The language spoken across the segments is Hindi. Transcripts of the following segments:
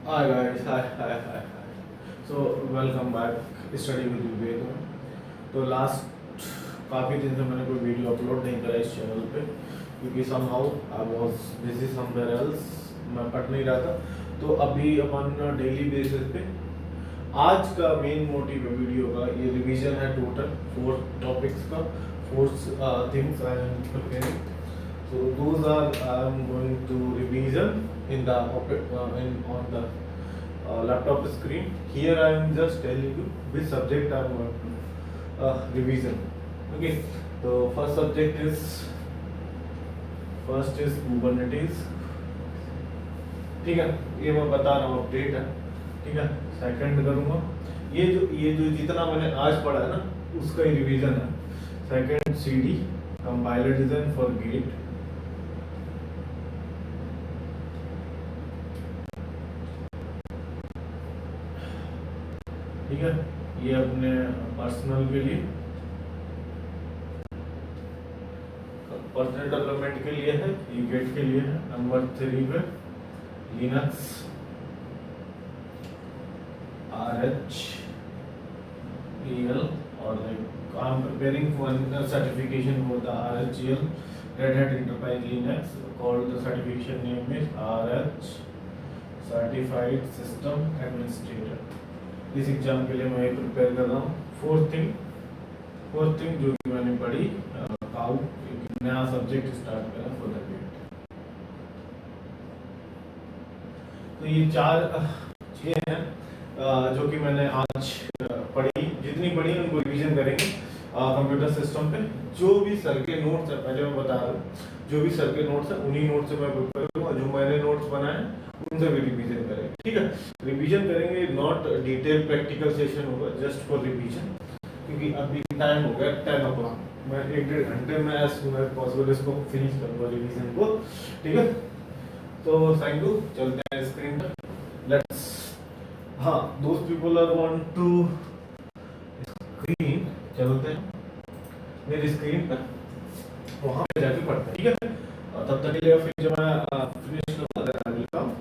Hi guys, hi. So welcome back study with Vivek में। तो लास्ट काफ़ी दिन से मैंने कोई वीडियो अपलोड नहीं करा इस चैनल पे क्योंकि somehow I was busy somewhere else, मैं पढ़ नहीं रहा था। तो अभी अपन डेली बेसिस पे आज का मेन मोटिव है वीडियो का, ये रिवीजन है टोटल 4 टॉपिक्स का, 4 things I am preparing. So those are I'm going to revision in the in on the laptop screen. Here I am just telling you which subject I am going to revision. Okay. So first is Kubernetes. ठीक है, ये मैं बता रहा हूँ अपडेट है। ठीक है, सेकंड करूँगा ये जो जितना मैंने आज पढ़ा है ना उसका ही रिवीजन है। Second CD compiler design for GATE. ठीक है, ये अपने पर्सनल के लिए, पर्सनल डेवलपमेंट के लिए है, ये गेट के लिए है। नंबर 3 पे लिनक्स RH EL और like I am preparing one certification for the RHEL Red Hat Enterprise Linux, called the certification name is RH Certified System Administrator। इस एग्जाम के लिए मैं प्रिपेयर कर रहा हूँ। फोर्थ थिंग जो कि मैंने पढ़ी, काउ, एक नया सब्जेक्ट स्टार्ट करा फॉर द गेट। तो ये 4 चीजें हैं जो कि मैंने आज पढ़ी। जितनी पढ़ी उनको रिवीजन करेंगे कंप्यूटर सिस्टम पे। जो भी सर के नोट्स है, पहले मैं बता रहा हूँ, जो भी सर के नोट्स है उन्हीं नोट्स से मैं प्रिपेयर करूँगा। जो मैंने नोट्स बनाए उनसे भी रिवीजन करेंगे। ठीक है, रिवीजन करेंगे, नॉट डिटेल प्रैक्टिकल सेशन होगा, जस्ट फॉर रिवीजन। क्योंकि अभी टाइम हो गया 10 o'clock, मैं 1-1.5 घंटे में एज सुन एज पॉसिबल इसको फिनिश करूँगा रिवीजन को। ठीक है, तो थैंक यू। चलते हैं स्क्रीन पर, लेट्स। हाँ, दोस्त people are want to screen, चलते हैं मेरी स्क्रीन पर, वहाँ पे जाके पढ़ते हैं। ठीक है, और तब तक के लिए फिर जब मैं फिनिश करूँगा I will come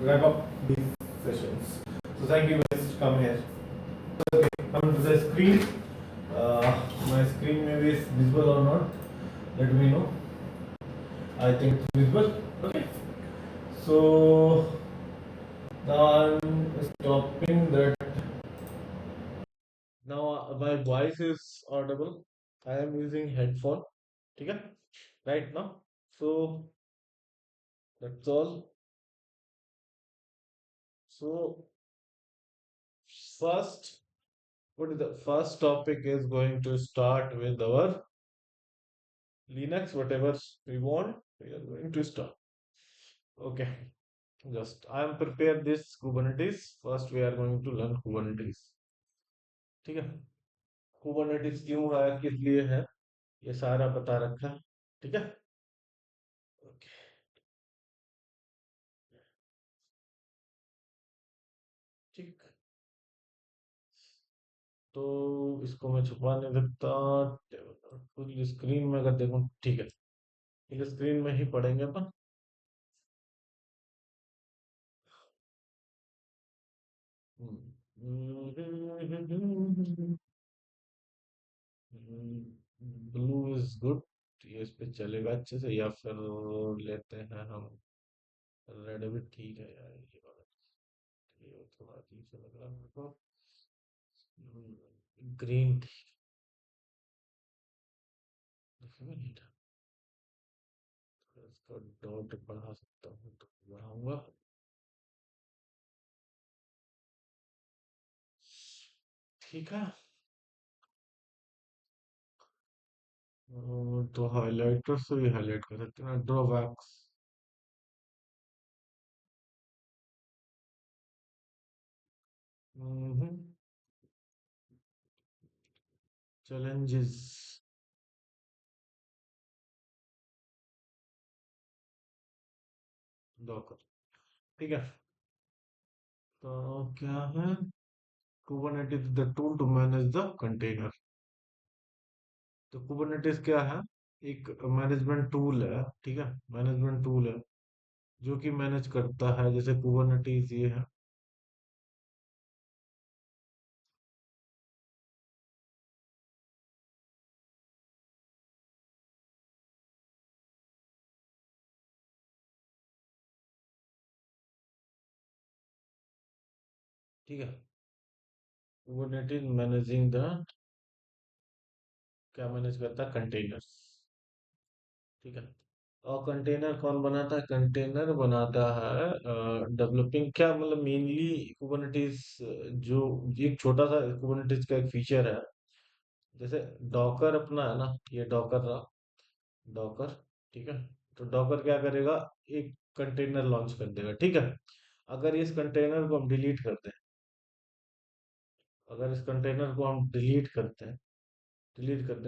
wrap up these sessions. So thank you guys, come here. Okay, come to the screen. My screen maybe is visible or not, let me know. I think it's visible. Okay, so now I'm stopping that. Now my voice is audible. I am using headphone. ठीक है, right now. So that's all. So first, what is the first topic is going to start with our Linux, whatever we want, we are going to start. Okay, just I am prepared this Kubernetes. First, we are going to learn Kubernetes. ठीक है, Kubernetes क्यों है, किस लिए है, ये सारा बता रखा है। ठीक है, ओके, ठीक। तो इसको मैं छुपा नहीं सकता, फुल स्क्रीन में अगर देखूं, ठीक है, फुल स्क्रीन में ही पढ़ेंगे अपन। ब्लू इज गुड, ये इस पे चलेगा अच्छे से, या फिर लेते हैं हम रेड भी ठीक है यार, ये वाला, ये थोड़ा अजीब सा लग रहा है मेरे को। ग्रीन नहीं था, तो इसका डॉट बढ़ा सकता हूँ तो बढ़ाऊंगा। ठीक है, तो हाइलाइटर से भी हाईलाइट कर सकते हैं, ड्रॉबैक्स। Challenges, Docker. ठीक है, तो क्या है, Kubernetes is the tool to manage the container। तो Kubernetes क्या है, एक मैनेजमेंट टूल है। ठीक है, मैनेजमेंट टूल है जो कि मैनेज करता है, जैसे कुबरनेटिस ये है। ठीक है, कुबरनेटिस मैनेजिंग द, क्या मैनेज करता है, कंटेनर्स। ठीक है। और कंटेनर कौन बनाता है? कंटेनर बनाता है डेवलपिंग, क्या मतलब मेनली कुबरनेटिस, जो एक छोटा सा कुबरनेटिस का एक फीचर है। जैसे डॉकर अपना है ना, ये डॉकर रहा, डॉकर। ठीक है। तो डॉकर क्या करेगा, एक कंटेनर लॉन्च कर देगा। ठीक है। अगर इस कंटेनर को हम डिलीट करते हैं, अगर इस कंटेनर को हम डिलीट करते हैं,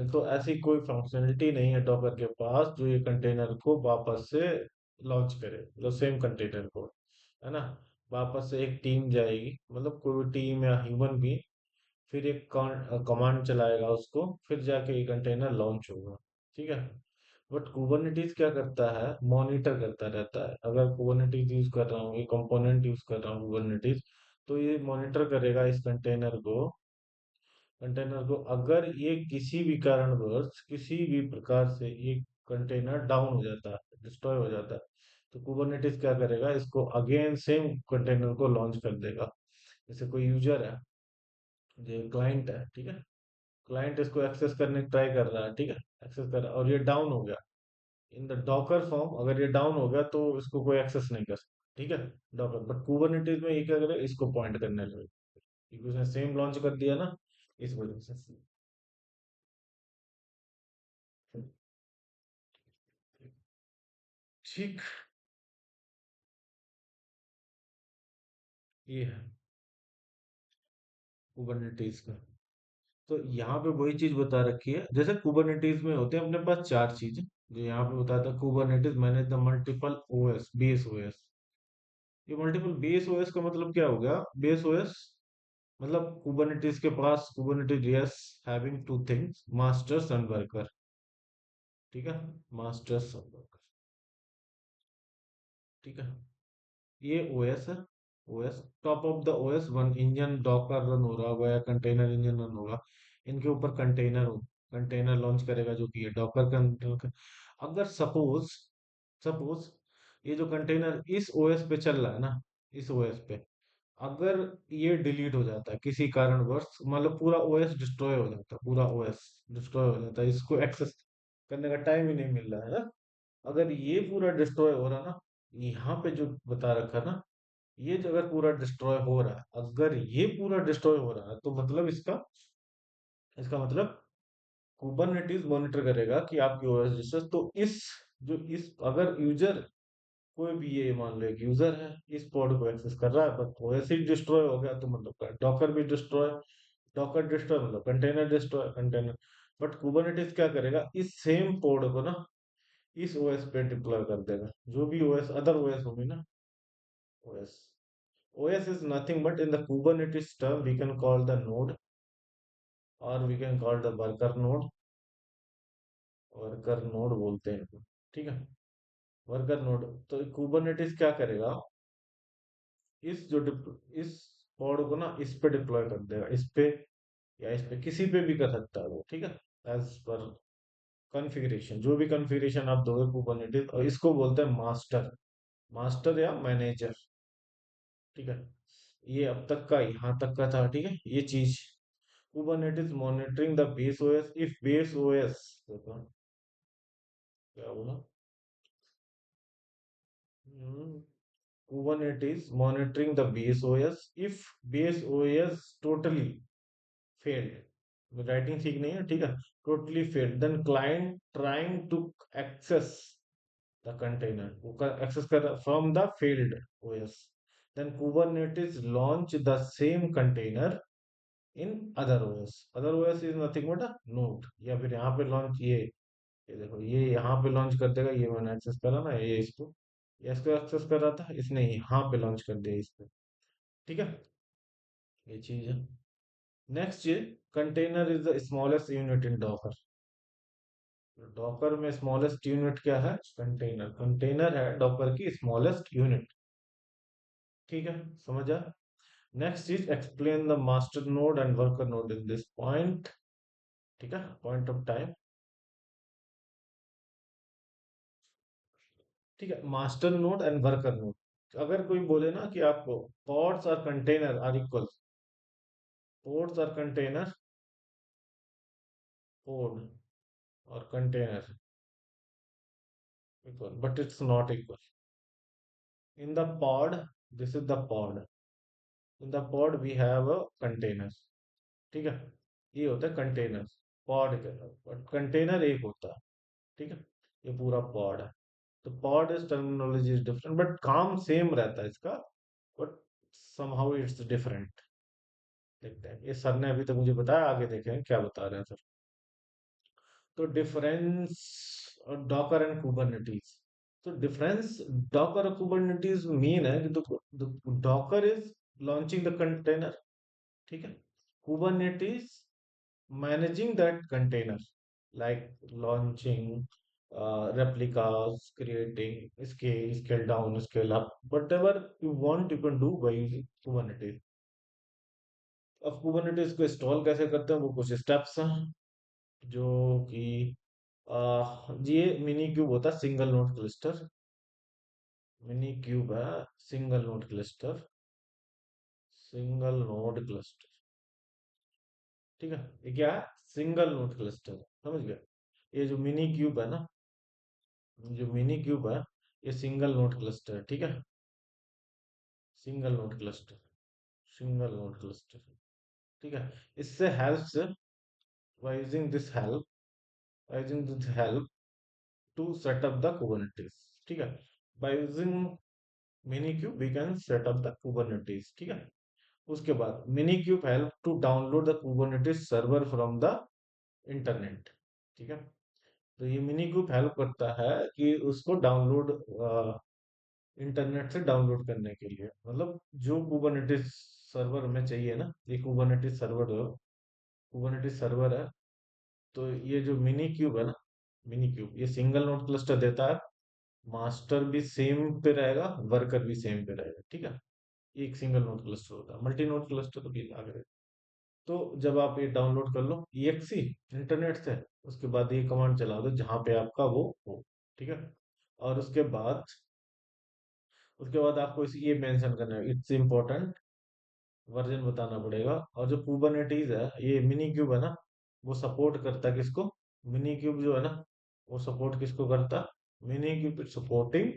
तो ऐसी कोई फंक्शनलिटी नहीं है डॉकर के पास जो ये कंटेनर को वापस से लॉन्च करे, मतलब सेम कंटेनर को, है ना। वापस से एक टीम जाएगी, मतलब कोई भी टीम या ह्यूमन भी, फिर एक कमांड चलाएगा उसको, फिर जाके ये कंटेनर लॉन्च होगा। ठीक है। बट कुबरनेटिस क्या करता है, मॉनिटर करता रहता है। अगर कुबरनेटिस यूज कर रहा हूँ, ये कंपोनेंट यूज कर रहा हूँ कुबरनेटिस, तो ये मॉनिटर करेगा इस कंटेनर को अगर ये किसी भी कारणवश, किसी भी प्रकार से ये कंटेनर डाउन हो जाता है, डिस्ट्रॉय हो जाता है, तो कुबरनेटिस क्या करेगा, इसको अगेन सेम कंटेनर को लॉन्च कर देगा। जैसे कोई यूजर है, जो क्लाइंट है, ठीक है, क्लाइंट इसको एक्सेस करने की ट्राई कर रहा है, ठीक है, एक्सेस कर रहा है और ये डाउन हो गया, इन द डॉकर फॉर्म अगर ये डाउन हो गया तो इसको कोई एक्सेस नहीं कर सकता। ठीक है, डॉकर। बट कुबरनेटिस में ये क्या करे, इसको पॉइंट करने लगे, क्योंकि उसने सेम लॉन्च कर दिया ना, इस वजह से। ठीक, ये है कुबरनेटिस का। तो यहाँ पे वही चीज बता रखी है, जैसे कुबरनेटिस में होते हैं अपने पास चार चीजें, जो यहाँ पे बताता है, Kubernetes manage the multiple OS, base OS. ये मल्टीपल बेस ओएस का मतलब क्या हो गया? बेस ओएस मतलब कुबरनेटिस के पास, Kubernetes yes having two things, masters and worker. ठीक है, मास्टर्स एंड वर्कर। ठीक है, ये ओएस है। OS, top of the OS one engine Docker run हो रहा होगा या कंटेनर इंजन रन होगा, इनके ऊपर कंटेनर हो, कंटेनर लॉन्च करेगा जो कि ये डॉकर कंटेनर। अगर सपोज, सपोज ये जो कंटेनर इस ओएस पे चल रहा है ना, इस ओएस पे अगर ये डिलीट हो जाता है किसी कारणवश, मतलब पूरा ओएस डिस्ट्रॉय हो जाता है, पूरा ओएस डिस्ट्रॉय हो जाता है, इसको एक्सेस करने का टाइम ही नहीं मिल रहा है ना, अगर ये पूरा डिस्ट्रॉय हो रहा ना, यहाँ पे जो बता रखा ना, ये जो अगर पूरा डिस्ट्रॉय हो रहा है, अगर ये पूरा डिस्ट्रॉय हो रहा है, तो मतलब इसका, इसका मतलब कुबरनेटिस मॉनिटर करेगा कि आपकी ओएस डिस्ट्रॉय, तो इस, जो इस अगर यूजर, कोई भी ये मान लो एक यूजर है, इस पॉड को एक्सेस कर रहा है, बट ओएस ही डिस्ट्रॉय हो गया, तो मतलब डॉकर भी डिस्ट्रॉय, डॉकर डिस्ट्रॉय मतलब container destroy, container. But Kubernetes क्या करेगा, इस सेम पोड को ना इस ओएस पे डिप्लॉय कर देगा, जो भी ओएस, अदर ओएस होगी ना, OS, OS is nothing but in the Kubernetes term we can call the node, or we can call the worker node बोलते हैं इनको। ठीक है, वर्कर नोड। तो कुबरनेटिस क्या करेगा, इस पॉड को ना इस पे डिप्लॉय कर देगा, इस पे या इस पे, किसी पे भी कर सकता है वो। ठीक है, एज पर कॉन्फ़िगरेशन, जो भी कॉन्फ़िगरेशन आप दोगे कुबरनेटिस, और इसको बोलते हैं मास्टर, मास्टर या मैनेजर। ठीक है, ये अब तक का, यहाँ तक का था। ठीक है, ये चीज, Kubernetes monitoring the base OS, if base OS, देखो क्या बोला, Hmm, Kubernetes monitoring the base OS if base OS totally failed, writing ठीक नहीं है, ठीक है, totally failed, then client trying to access the container, वो access कर रहा from the failed OS, then Kubernetes launch the same container in other OS. Other OS is nothing but a node, या फिर यहाँ पे लॉन्च ये देखो, ये यहाँ पे लॉन्च कर देगा, ये मैंने एक्सेस करा ना, ये इसको एक्सेस कर रहा था, इसने यहाँ पे लॉन्च कर दिया इस पे। ठीक है, ये चीज है। नेक्स्ट ये, container is the smallest unit in Docker. Docker में स्मॉलेस्ट यूनिट क्या है? कंटेनर। कंटेनर है डॉकर की स्मॉलेस्ट यूनिट। ठीक है, समझ आ? Next is explain the master node and worker node in this point. ठीक है, पॉइंट ऑफ टाइम। ठीक है, master node and worker node. अगर कोई बोले ना कि आपको पॉड्स और कंटेनर आर इक्वल, पोर्ट्स और कंटेनर, पोड और container equal, but it's not equal. In the pod, this is the pod, in the pod we have a container. ठीक है, ये होता है कंटेनर। पॉड के बट कंटेनर एक होता है। ठीक है, ये पूरा पॉड है। तो pod is terminology is different but काम सेम रहता है इसका, बट समहाउ इट्स डिफरेंट। देखते हैं, ये सर ने अभी तक मुझे बताया, आगे देखें क्या बता रहे हैं सर। तो डिफरेंस डॉकर एंड कुबरनेटिस। तो डिफरेंस डॉकर और कुबरनेटिस मीन है कि Docker is launching the container. ठीक है, kubernetes managing that container, like launching replicas, creating scale down, scale up, whatever you want you can do by using kubernetes। अब kubernetes को इंस्टॉल कैसे करते हैं वो कुछ स्टेप्स हैं, जो कि ये मिनी क्यूब होता है, single node cluster. Minikube है, single node cluster, single node cluster. ठीक है, ये क्या है? सिंगल नोड क्लस्टर, समझ गए? ये जो मिनी क्यूब है ना, जो मिनी क्यूब है, ये सिंगल नोड क्लस्टर है। ठीक है, single node cluster, single node cluster. ठीक है, इससे helps, by using this help, by using this help to set up the Kubernetes। ठीक है, by using Minikube we can set up the Kubernetes। ठीक है, उसके बाद Minikube help to download the Kubernetes server from the internet। ठीक है, तो ये Minikube हेल्प करता है कि उसको डाउनलोड, इंटरनेट से डाउनलोड करने के लिए, मतलब जो कुबरनेटिस सर्वर में चाहिए ना, ये कुबरनेटिस सर्वर, कुबरनेटिस सर्वर है। तो ये जो मिनी क्यूब है ना, मिनी क्यूब ये सिंगल नोड क्लस्टर देता है। मास्टर भी सेम पे रहेगा, वर्कर भी सेम पे रहेगा। ठीक है, ये एक सिंगल नोड क्लस्टर होता है, मल्टी नोड क्लस्टर तो भी आगे रहेगा। तो जब आप ये डाउनलोड कर लो EXE इंटरनेट से, उसके बाद ये कमांड चला दो जहाँ पे आपका वो हो। ठीक है, और उसके बाद आपको ये मेंशन करना है, इट्स इम्पोर्टेंट, वर्जन बताना पड़ेगा। और जो कुबरनेटिस है, ये मिनी क्यूब है ना, वो सपोर्ट करता है किसको? मिनी क्यूब जो है ना, वो सपोर्ट किसको करता? Minikube supporting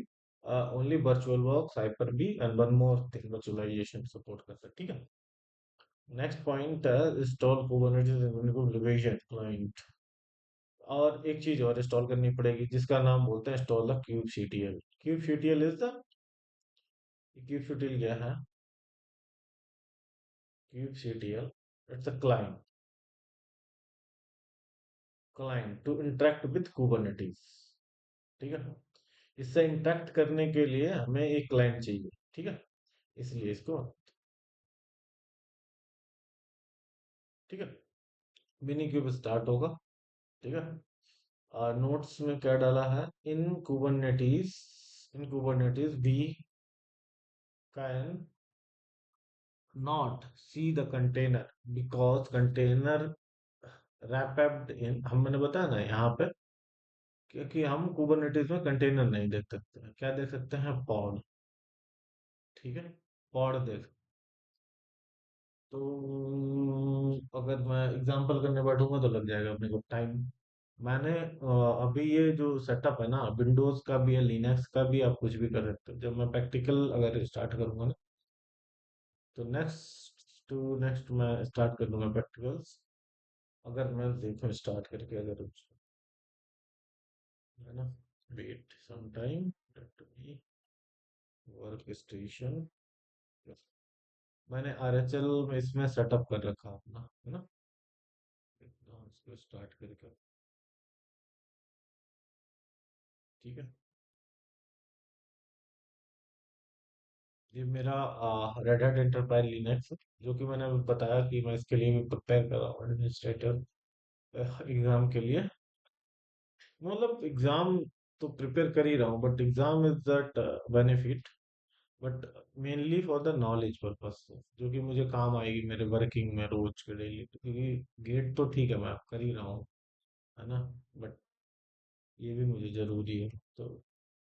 only VirtualBox, hyper V and one more thing, virtualization support करता है। ठीक है, नेक्स्ट पॉइंट है इंस्टॉल कुबरनेटिस रिवीजन क्लाइंट। और एक चीज और इंस्टॉल करनी पड़ेगी जिसका नाम बोलते हैं install the cube CTL. Cube CTL is the, cube CTL क्या है? kubectl, it's a client to interact with Kubernetes। ठीक है, इससे इंटरेक्ट करने के लिए हमें एक क्लाइंट चाहिए। ठीक है, इसलिए इसको, ठीक है, मिनी क्यूब स्टार्ट होगा। ठीक है, और नोट्स में क्या डाला है? In Kubernetes we can not see the container because container wrapped in, हम मैंने बताया ना यहाँ पे, क्योंकि हम कुबरनेटिस में कंटेनर नहीं देख सकते हैं, क्या देख सकते हैं? पॉड। ठीक है, पॉड देख। तो अगर मैं एग्जांपल करने बैठूंगा तो लग जाएगा अपने को टाइम। मैंने अभी ये जो सेटअप है ना, विंडोज का भी है, लिनक्स का भी, आप कुछ भी कर सकते हो। जब मैं प्रैक्टिकल अगर स्टार्ट करूंगा ना, तो नेक्स्ट मैं स्टार्ट कर दूंगा प्रैक्टिकल्स। अगर मैं देखूं स्टार्ट करके, अगर है ना, wait some time, workstation, मैंने RHL में इसमें सेटअप कर रखा अपना, है ना। इसको स्टार्ट करके, ठीक है, ये मेरा रेड हैट एंटरप्राइज लिनक्स, जो कि मैंने अभी बताया कि मैं इसके लिए भी प्रिपेयर कर रहा हूँ एडमिनिस्ट्रेटर एग्जाम के लिए। मतलब एग्जाम तो प्रिपेयर कर ही रहा हूँ, but exam is that benefit, but mainly for the knowledge purpose, जो कि मुझे काम आएगी मेरे वर्किंग में रोज के डेली, क्योंकि गेट तो ठीक है मैं कर ही रहा हूँ, है ना, बट ये भी मुझे जरूरी है, तो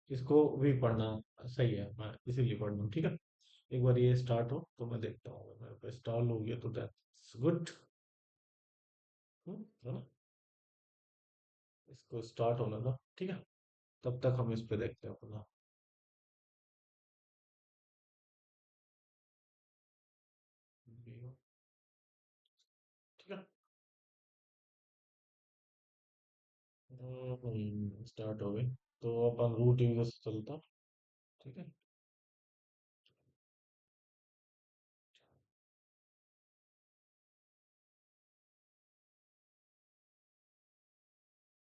इसको भी पढ़ना सही है, मैं इसीलिए पढ़ रहा हूँ, ठीक है। एक बार ये स्टार्ट हो तो मैं देखता हूँ, अगर मेरे पे स्टॉल हो गया तो दैट्स गुड, है ना। इसको स्टार्ट होने दो, ठीक है, तब तक हम इस पे देखते हैं अपना वीडियो, ठीक है। स्टार्ट हो गई, तो अपन रूट यूजर से चलता, ठीक है।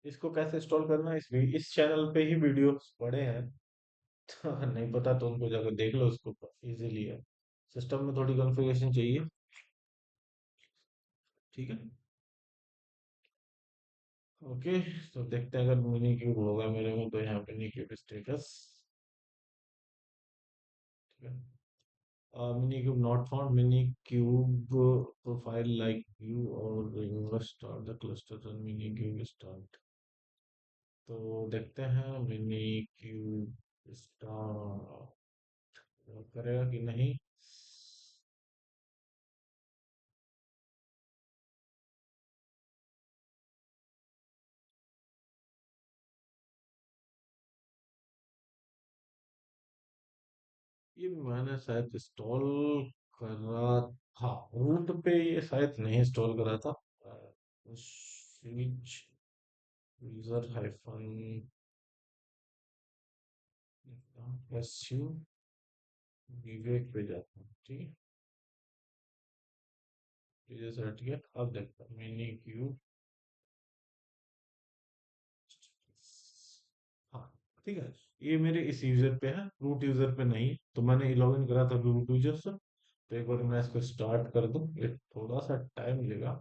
इसको कैसे इंस्टॉल करना है, इस चैनल पे ही वीडियोस पड़े हैं। तो अगर नहीं पता तो उनको जाकर देख लो, उसको इजीली है। सिस्टम में थोड़ी कॉन्फ़िगरेशन चाहिए, ठीक है। ओके, तो देखते हैं अगर मिनी क्यूब होगा मेरे में, तो यहाँ पे मिनी क्यूब स्टेटस, ठीक है। Minikube not found, minikube profile like you और you start the cluster on minikube start. तो देखते हैं मिनी क्यूब स्टार्ट करेगा कि नहीं। ये मैंने शायद इंस्टॉल करा था, रूट पे ये शायद नहीं इंस्टॉल करा था। Switch user hyphen S U Vivek पे जाता हूँ, ठीक है। यूजर सर्टिफिकेट अब देखता हूँ मिनी क्यूब, हाँ, ठीक है। ये मेरे इस यूजर पे है, रूट यूजर पे नहीं, तो मैंने लॉगिन करा था रूट यूजर से। तो एक बार मैं इसको स्टार्ट कर दूं, ये थोड़ा सा टाइम लेगा,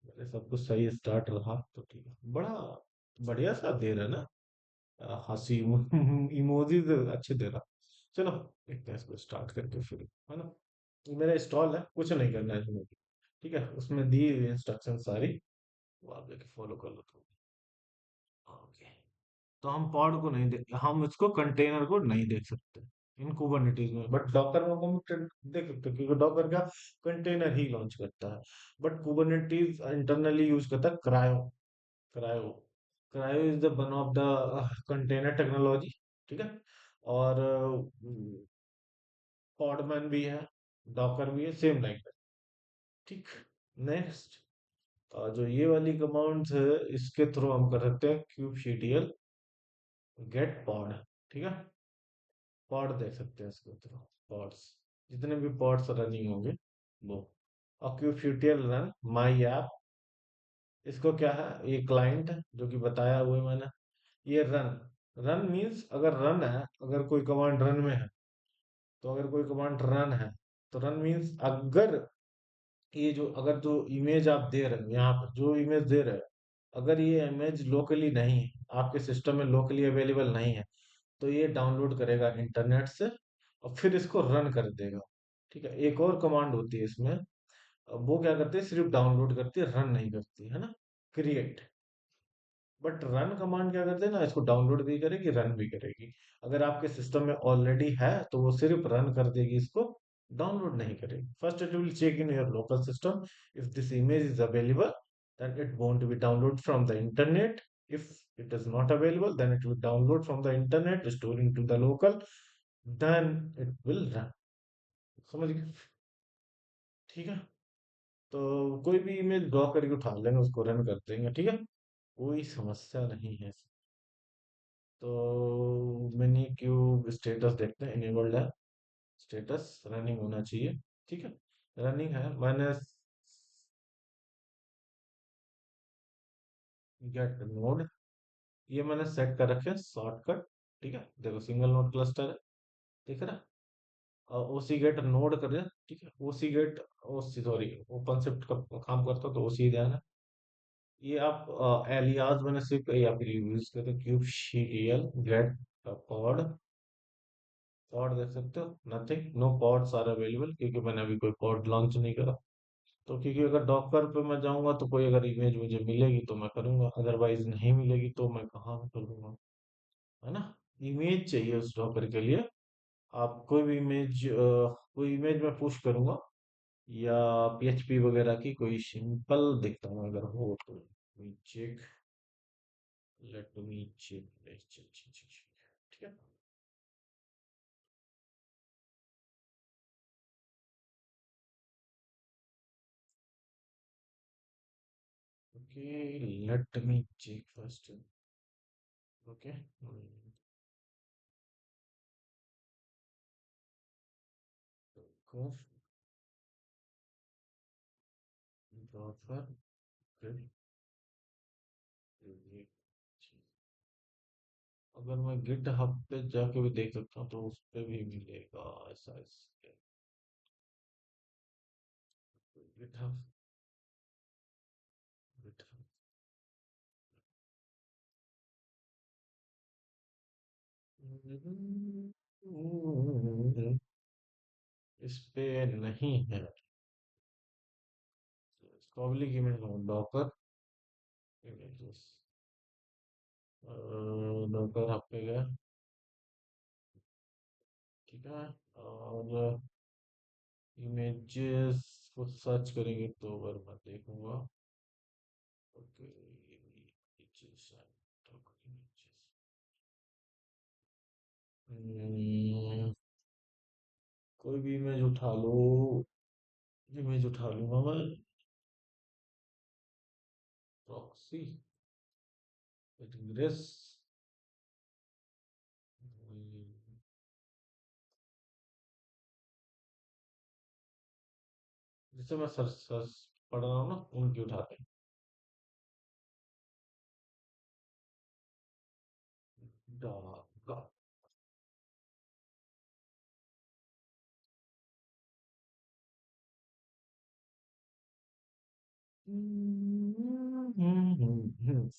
मेरे सब कुछ सही स्टार्ट रहा तो ठीक है। बड़ा बढ़िया सा दे रहा है ना, हंसी इमोजीज अच्छे दे रहा। चलो देखते हैं इसको स्टार्ट करके फिर, है ना। ये मेरा स्टॉल है, कुछ नहीं करना है इसमें, ठीक है, उसमें दी इंस्ट्रक्शन सारी, वो आप लेके फॉलो कर लो तो। ओके, तो हम पॉड को नहीं देख, हम इसको कंटेनर को नहीं देख सकते इन कुबरनेटिस में, बट डॉकर में हम देख सकते हैं, क्योंकि डॉकर का कंटेनर ही लॉन्च करता है, बट कुबरनेटिस इंटरनली यूज करता है cryo. Cryo cryo is the one of the container technology, ठीक है। और पॉडमैन भी है, डॉकर भी है, सेम लाइक दैट, ठीक। नेक्स्ट, जो ये वाली कमांड्स है, इसके थ्रू हम कर सकते हैं kubectl गेट पॉड, ठीक है। पॉड देख सकते हैं इसके थ्रू, पॉड्स, जितने भी पॉड्स रनिंग होंगे वो। और kubectl रन माई ऐप, इसको क्या है, ये क्लाइंट है जो कि बताया हुआ है मैंने। ये रन, रन मीन्स अगर रन है, अगर कोई कमांड रन में है, तो अगर कोई कमांड रन है, तो रन मीन्स अगर ये जो, अगर जो इमेज आप दे रहे हो, यहाँ पर जो इमेज दे रहे हो, अगर ये इमेज लोकली नहीं है, आपके सिस्टम में लोकली अवेलेबल नहीं है, तो ये डाउनलोड करेगा इंटरनेट से और फिर इसको रन कर देगा, ठीक है। एक और कमांड होती है इसमें, अब वो क्या करती है, सिर्फ डाउनलोड करती है, रन नहीं करती है ना, क्रिएट। बट रन कमांड क्या करते हैं ना, इसको डाउनलोड भी करेगी, रन भी करेगी। अगर आपके सिस्टम में ऑलरेडी है तो वो सिर्फ रन कर देगी, इसको डाउनलोड नहीं करेगी। First it will check in your local system, if this image is available then it won't be download from the internet. If it is not available, then it will download from the internet, storing to the local, then it will run। समझ गए, ठीक है। तो कोई भी इमेज ड्रॉ करके उठा लेंगे, उसको रन कर देंगे, ठीक है, कोई समस्या नहीं है। तो मिनी क्यूब स्टेटस देखते हैं, इनेबल्ड है, स्टेटस रनिंग होना चाहिए, ठीक है। रनिंग है, मैंने गेट नोड, ये मैंने सेट कर रखे शॉर्टकट, ठीक है। देखो सिंगल नोड क्लस्टर है, ठीक है ना। और ओसी गेट नोड कर दिया, ठीक है। ओसी गेट, ओसी सॉरी ओपन शिफ्ट का काम करता तो ओसी ध्यान है। ये आप एलियास मैंने सिर्फ या फिर यूज करते kube serial get pod pod देख सकते हो, nothing, no pods are available, क्योंकि मैंने अभी कोई पॉड लॉन्च नहीं करा। तो क्योंकि अगर डॉकर पे मैं जाऊंगा तो कोई अगर इमेज मुझे मिलेगी तो मैं करूंगा, अदरवाइज नहीं मिलेगी तो मैं कहाँ करूंगा, है ना। इमेज चाहिए उस डॉकर के लिए। आप कोई इमेज मैं पुश करूंगा, या पीएचपी वगैरह की कोई सिंपल देखता हूँ अगर हो तो। चेक, लेट मी चेक, ठीक है। Okay, let me check first. Okay, Docker, अगर मैं गिट हब पे जाके भी देख सकता हूँ तो उस पे भी मिलेगा ऐसा गिट हब, गिट हब इस पे नहीं है। Public image Docker images, Docker hub पे गया, ठीक है। और इमेजेस को सर्च करेंगे तो अगर मैं देखूंगा, ओके, इमेजेस, इमेजेस, कोई भी इमेज उठा लो, इमेज उठा लूंगा मैं। प्रॉक्सी, ग्रेस, जिसे मैं सर्च सर्च पढ़ रहा हूँ ना उनकी उठाते हैं। डाका,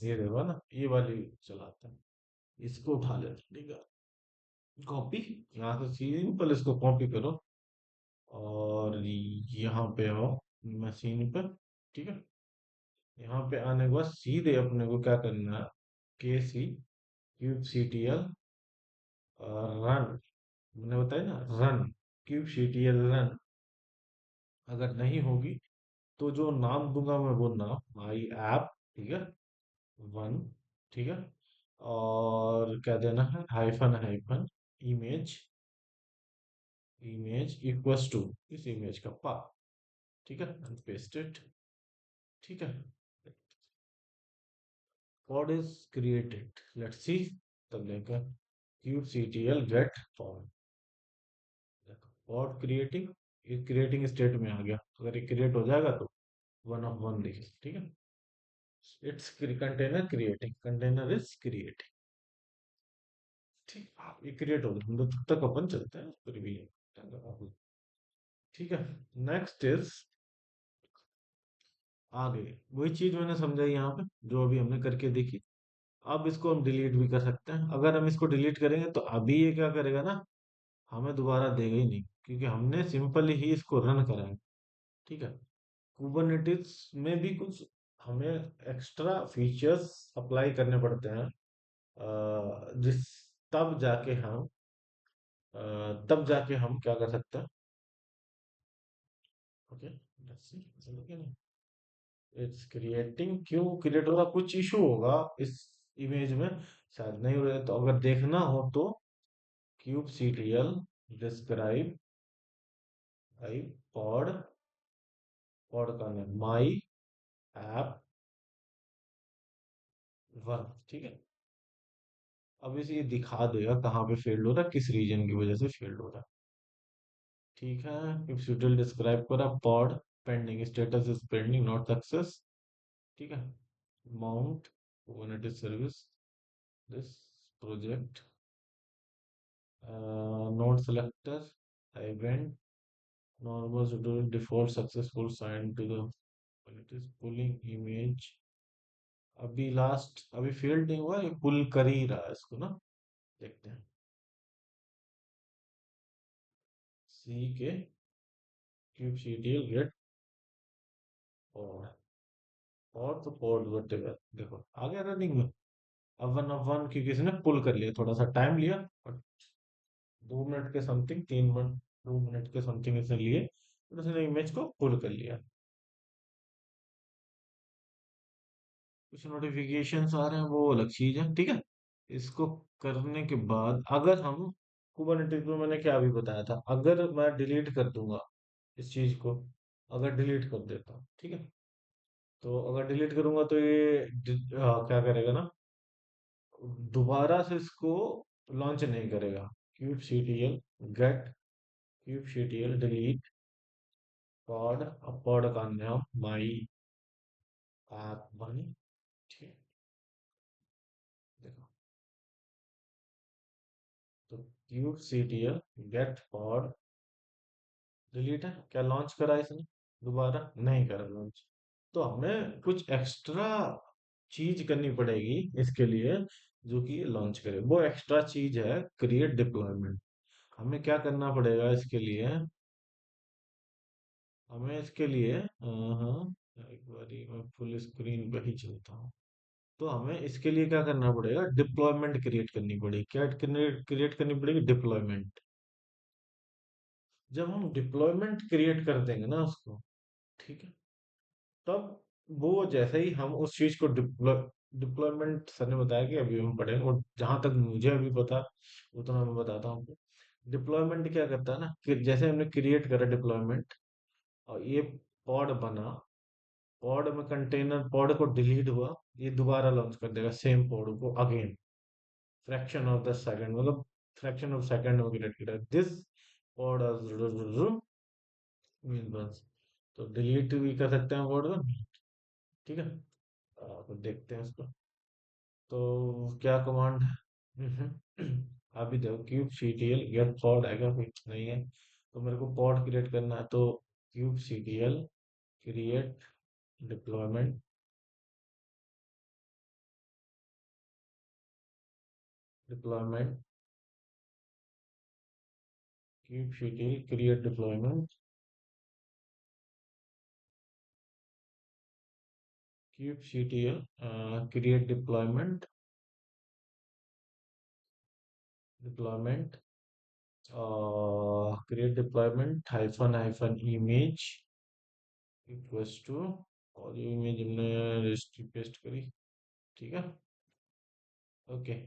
ये देखो ना, ये वाली चलाते हैं, इसको उठा ले, ठीक है। कॉपी, यहाँ से सिंपल इसको कॉपी करो और यहाँ पे आओ मशीन पर, ठीक है। यहाँ पे आने के बाद सीधे अपने को क्या करना है, K C kube C T L run, मैंने बताया ना, run kube C T L run. अगर नहीं होगी तो जो नाम दूंगा मैं वो नाम, माई ऐप, ठीक है, वन, ठीक है। और क्या देना है, hyphen hyphen image, image equals to इस इमेज का पाथ, ठीक है, एंड पेस्ट इट, ठीक है। pod is created, let's see, तब लेकर cube ctl get pod, pod creating, ये क्रिएटिंग स्टेट में आ गया, अगर ये क्रिएट हो जाएगा तो वन ऑफ वन देखिए, ठीक है। It's container creating, container is creating, ठीक, ये क्रिएट हो गया, हम लोग तब तक अपन चलते हैं फिर भी, ठीक है। नेक्स्ट इज आगे, वही चीज मैंने समझाई यहाँ पे जो अभी हमने करके देखी। अब इसको हम डिलीट भी कर सकते हैं, अगर हम इसको डिलीट करेंगे तो अभी ये क्या करेगा ना, हमें दोबारा देगा ही नहीं, क्योंकि हमने सिंपली ही इसको रन करा है, ठीक है। कुबरनेटिस में भी कुछ हमें एक्स्ट्रा फीचर्स अप्लाई करने पड़ते हैं, जिस तब जाके हम तब जाके हम क्या कर सकते हैं, ओके, लेट्स सी, चलो, इट्स क्रिएटिंग, क्यों क्रिएट होगा, कुछ इशू होगा इस इमेज में, शायद नहीं हो रहा है, तो अगर देखना हो तो क्यूब सीटीएल डिस्क्राइब आई पॉड, पॉड का नेम माई ऐप वन, ठीक है। अब इसे ये दिखा देगा कहाँ पे फेल्ड हो रहा है, किस रीजन की वजह से फेल्ड हो रहा है, ठीक है। क्यूब सीटीएल डिस्क्राइब करा pod, pending status is pending not success, ठीक है। Mount Kubernetes service this project, node selector, event, normal schedule default successful signed to the, when it is pulling image, अभी लास्ट अभी फेल्ड नहीं हुआ, ये पुल कर ही रहा है इसको ना। देखते हैं। सी के kube C D L get और तो पॉड वटेवर देखो आ गया रनिंग में। अब वन क्योंकि इसने पुल कर लिया, थोड़ा सा टाइम लिया और 2 मिनट के समथिंग 3 मिनट 2 मिनट के समथिंग इसने लिए, और उसने इमेज को पुल कर लिया। कुछ नोटिफिकेशंस आ रहे हैं, वो अलग चीज है, ठीक है। इसको करने के बाद अगर हम कुबरनेटिस में मैंने क्या अभी बताया था, अगर मैं डिलीट कर दूंगा इस चीज को, अगर डिलीट कर देता हूँ, ठीक है। तो अगर डिलीट करूंगा तो ये क्या करेगा ना, दोबारा से इसको लॉन्च नहीं करेगा। Kube C T L get kube C T L delete pod, अब पॉड का नाम माई ऐप बनी, ठीक। देखो, तो kube C T L get pod delete है, क्या लॉन्च करा इसने? दोबारा नहीं करा लॉन्च। तो हमें कुछ एक्स्ट्रा चीज करनी पड़ेगी इसके लिए, जो कि लॉन्च करे। वो एक्स्ट्रा चीज है क्रिएट डिप्लॉयमेंट। हमें क्या करना पड़ेगा इसके लिए? हमें इसके लिए हाँ, एक बारी मैं फुल स्क्रीन पे ही चलता हूँ। तो हमें इसके लिए क्या करना पड़ेगा, डिप्लॉयमेंट क्रिएट करनी पड़ेगी। क्या क्रिएट करनी पड़ेगी? डिप्लॉयमेंट। जब हम डिप्लॉयमेंट क्रिएट कर देंगे ना उसको, ठीक है, तब वो जैसे ही हम उस चीज को डिप्लॉयमेंट सर ने बताया कि अभी हम पढ़ेंगे, और जहां तक मुझे अभी पता उतना मैं बताता हूँ। डिप्लॉयमेंट क्या करता है ना, कि जैसे हमने क्रिएट करा डिप्लॉयमेंट और ये पॉड बना, पॉड में कंटेनर, पॉड को डिलीट हुआ, ये दोबारा लॉन्च कर देगा सेम पॉड को again, fraction of the second, मतलब फ्रैक्शन ऑफ सेकंड में क्रिएट किया दिस पॉड मीन बस। तो डिलीट भी कर सकते हैं पॉड को, ठीक है। तो देखते हैं इसको। तो क्या कमांड है? अभी देखो kube C T L get pod आएगा, कुछ नहीं है। तो मेरे को पॉड क्रिएट करना है, तो kube C T L create deployment, deployment kube C T L create deployment, kube C T L create deployment, deployment create deployment hyphen hyphen image equals to, और ये इमेज हमने रजिस्ट्री पेस्ट करी, ठीक है। Okay.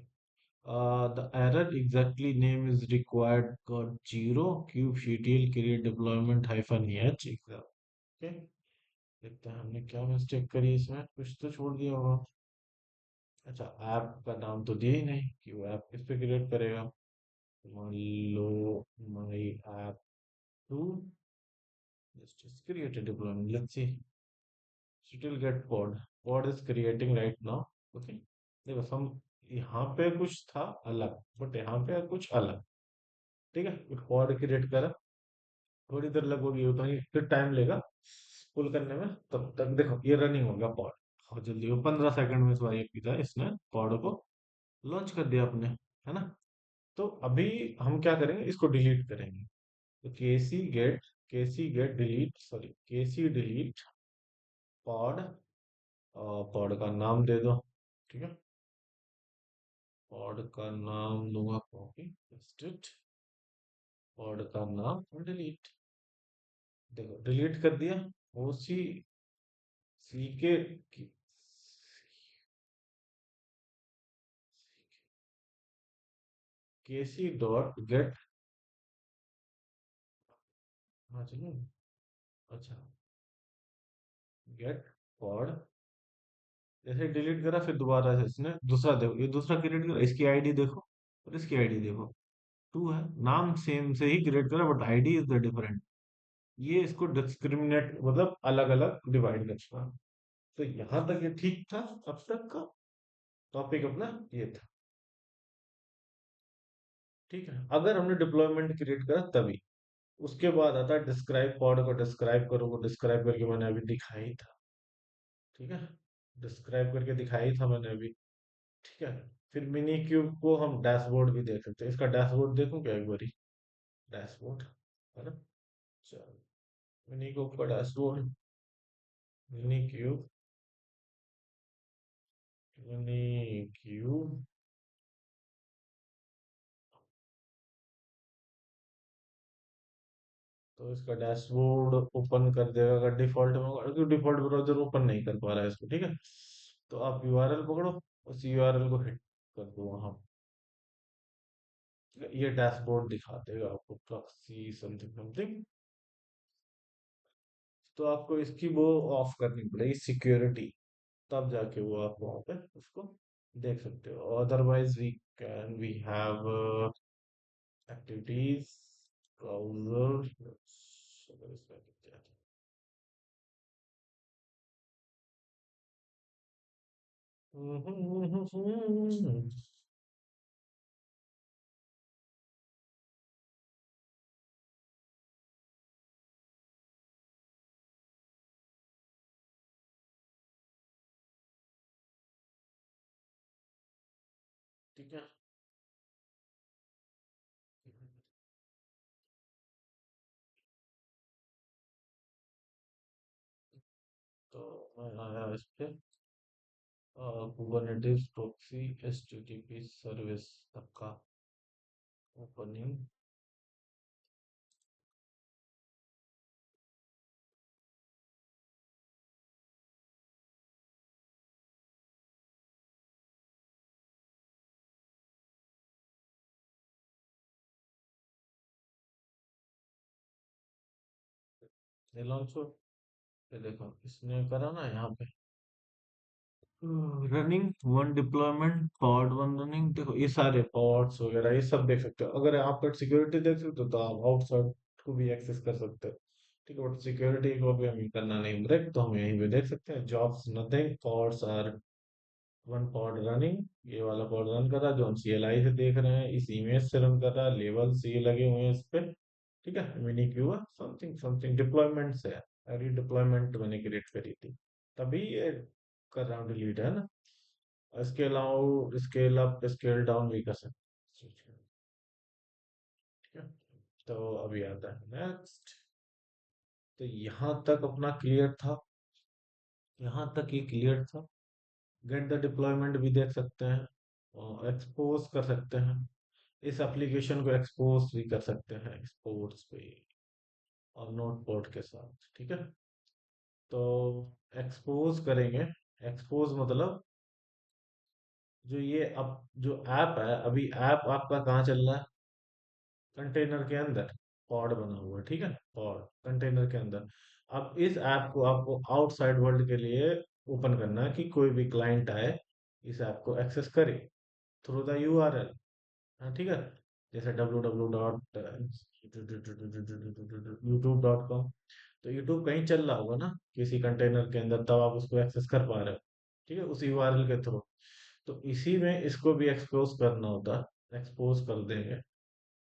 The error exactly name is required got 0 kubectl create deployment hyphen h exam. Okay, देखते हैं हमने क्या मिस्टेक करी इसमें, कुछ तो छोड़ दिया होगा। अच्छा, ऐप का नाम तो दिया ही नहीं कि वो ऐप किस पे क्रिएट करेगा। मान लो my app two, just create a deployment, let's see, still get pod is creating right now। Okay, देखो हम यहाँ पे कुछ था अलग, बट यहाँ पे कुछ अलग, ठीक है। pod क्रिएट करा, थोड़ी देर लगेगी, उतना ही फिर टाइम लेगा पुल करने में। तब तक देखो ये रनिंग होगा पॉड, और जल्दी वो 15 सेकंड में इसका ये पिता इसने पॉड को लॉन्च कर दिया अपने, है ना। तो अभी हम क्या करेंगे, इसको डिलीट करेंगे। तो केसी गेट डिलीट, सॉरी केसी डिलीट पॉड, और पॉड का नाम दे दो, ठीक है। पॉड का नाम दूंगा कॉपी पेस्ट, पॉड का नाम डिलीट। देखो डिलीट कर दिया। ओसी सी के केसी डॉट गेट, हाँ चलो, अच्छा, गेट पॉड, जैसे डिलीट करा फिर दोबारा से इसने दूसरा, देखो ये दूसरा क्रिएट करा, इसकी आईडी देखो और इसकी आईडी देखो, टू है, नाम सेम से ही क्रिएट करा but ID is the different. ये इसको डिस्क्रिमिनेट मतलब अलग अलग डिवाइड करता है। तो यहां तक ये ठीक था, अब तक का टॉपिक अपना ये था, ठीक है। अगर हमने डिप्लॉयमेंट क्रिएट करा तभी, उसके बाद आता है डिस्क्राइब, पॉड को डिस्क्राइब करो, को डिस्क्राइब करके मैंने अभी दिखाई था, ठीक है। डिस्क्राइब करके दिखाई था मैंने अभी। ठीक है। फिर मिनी क्यूब को हम डैशबोर्ड भी देख सकते हैं। इसका डैशबोर्ड देखूं क्या एक बारी? डैशबोर्ड है ना। चलो, मिनी क्यूब का dashboard. Mini cube. Mini cube. तो इसका डैशबोर्ड ओपन कर देगा अगर डिफॉल्ट में होगा, क्योंकि डिफॉल्ट ब्राउजर ओपन नहीं कर पा रहा है इसको। ठीक है। तो आप यूआरएल पकड़ो, उस यूआरएल को हिट कर दो वहां। ठीक है? ये डैशबोर्ड दिखा देगा आपको प्रॉक्सी समथिंग समथिंग। तो आपको इसकी वो ऑफ करनी पड़ेगी सिक्योरिटी, तब जाके वो आप वहां पे उसको देख सकते हो। Otherwise we have activities browser. अगर इसमें क्या है? ठीक है। तो मैं आया इस पे कुबरनेटिस प्रॉक्सी एचटीटीपी सर्विस तक का ओपनिंग। ये लॉन्च हो। ये देखो इसने करा ना यहाँ पे running one deployment pod one running. देखो ये सारे पॉड्स वगैरह ये सब देख सकते हो। अगर आप पर सिक्योरिटी देख सकते हो तो आप आउटसाइड को भी एक्सेस कर सकते हो। ठीक है, बट सिक्योरिटी को भी हमें करना नहीं ब्रेक, तो हम यहीं पे देख सकते हैं jobs nothing pods are one pod running. ये वाला पॉड रन कर रहा है जो हम सीएलआई से देख रहे हैं, इस इमेज से रन कर रहा है, लेवल सी लगे हुए हैं इस पे। ठीक है, मिनी क्यू है समथिंग समथिंग डिप्लॉयमेंट से है। अरे डिप्लॉयमेंट मैंने क्रिएट करी थी, तभी ये कर रहा हूँ डिलीट है ना। Scale out scale up scale down भी कर सकते हैं। ठीक है। तो अभी आता है नेक्स्ट। तो यहाँ तक अपना क्लियर था। यहाँ तक ये क्लियर था। गेट द डिप्लॉयमेंट भी देख सकते हैं, एक्सपोज कर सकते हैं। इस एप्लीकेशन को एक्सपोज भी कर सकते हैं एक्सपोर्ट्स पे और नोट पोर्ट के साथ। ठीक है। तो एक्सपोज करेंगे। एक्सपोज मतलब जो ये अब जो ऐप है, अभी ऐप आपका कहाँ चल रहा है? कंटेनर के अंदर पॉड बना हुआ है। ठीक है, पॉड कंटेनर के अंदर। अब इस ऐप को आपको आउटसाइड वर्ल्ड के लिए ओपन करना है कि कोई भी क्लाइंट आए इस ऐप को एक्सेस करे थ्रू द यूआरएल। हाँ ठीक है। जैसे www.youtube.com। तो यूट्यूब कहीं चल रहा होगा ना किसी कंटेनर के अंदर, तब आप उसको एक्सेस कर पा रहे हो। ठीक है, उसी यूआरएल के थ्रू। तो इसी में इसको भी एक्सपोज करना होता है, एक्सपोज कर देंगे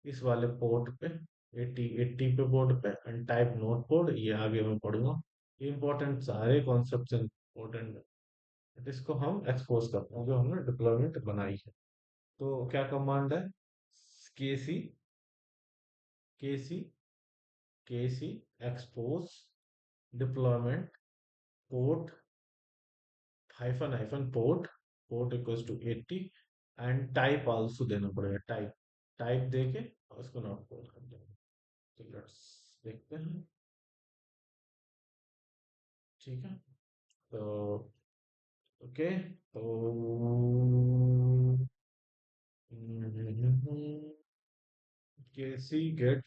इस वाले पोर्ट पे 80 पे पोर्ट पे एंड टाइप नोट पोर्ट। ये आगे मैं पढ़ूंगा। इंपॉर्टेंट सारे कॉन्सेप्ट इंपॉर्टेंट है, इसको हम एक्सपोज करते हैं जो हमने डिप्लॉयमेंट बनाई है। तो क्या कमांड है? KC KC KC expose deployment port hyphen hyphen port port equals to 80 and type also देना पड़ेगा। टाइप टाइप देके और उसको नोट पोर्ट कर देंगे। तो लेट्स देखते हैं। ठीक है। तो ओके। तो केसी गेट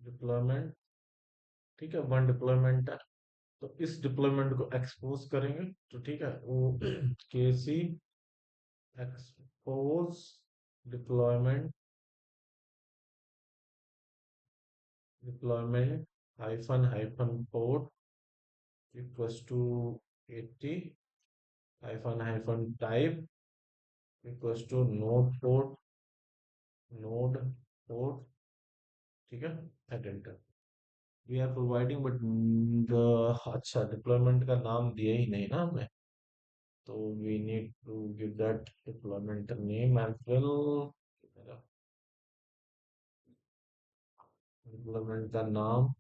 डिप्लॉयमेंट। ठीक है, वन डिप्लॉयमेंट है। तो इस डिप्लॉयमेंट को एक्सपोज करेंगे। तो ठीक है, वो KC expose deployment deployment hyphen hyphen port equals to 80 hyphen hyphen type equals to node port. ठीक है, enter. We are providing but the अच्छा डिप्लॉयमेंट का नाम दिया ही नहीं ना हमने, तो we need to give that deployment name as well. Deployment का नाम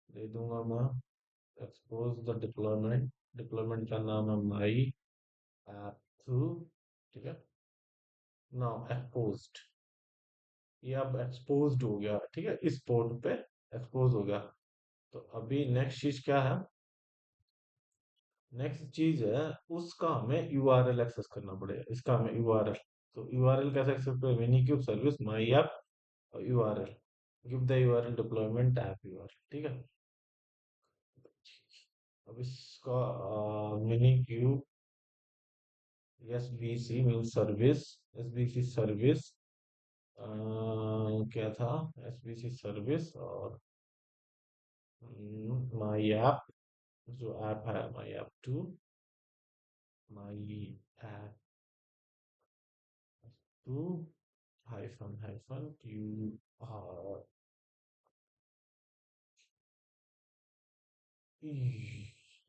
दे दूंगा मैं, एक्सपोज द डिप्लॉयमेंट। डिप्लॉयमेंट का नाम है माई ऐप टू, ठीक है। नाउ एक्सपोज्ड, ये अब एक्सपोज्ड हो गया, ठीक है, इस पोर्ट पे एक्सपोज हो गया। तो अभी नेक्स्ट चीज क्या है? नेक्स्ट चीज है, उसका हमें यूआरएल एक्सेस करना पड़ेगा, इसका हमें यूआरएल। तो यूआरएल कैसे एक्सेस करें? Minikube service my app URL, give the URL deployment app URL, ठीक है। अब इसका minikube SBC mean service, SBC service क्या था? एसबीसी सर्विस और माई ऐप, जो ऐप है my app two, my app two hyphen hyphen U R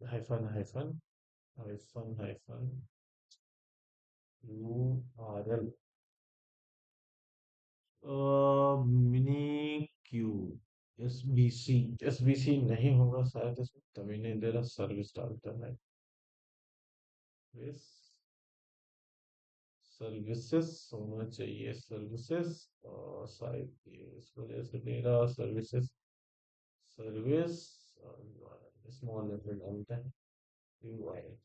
hyphen hyphen hyphen hyphen U R L minikube S B C. S B C नहीं होगा शायद इसमें, तभी नहीं दे रहा, सर्विस डालता है। सर्विसेस होना चाहिए, सर्विसेज, और शायद ये इस वजह से दे रहा सर्विसेज, सर्विस स्मॉल लेटर डालते हैं यूआरएल,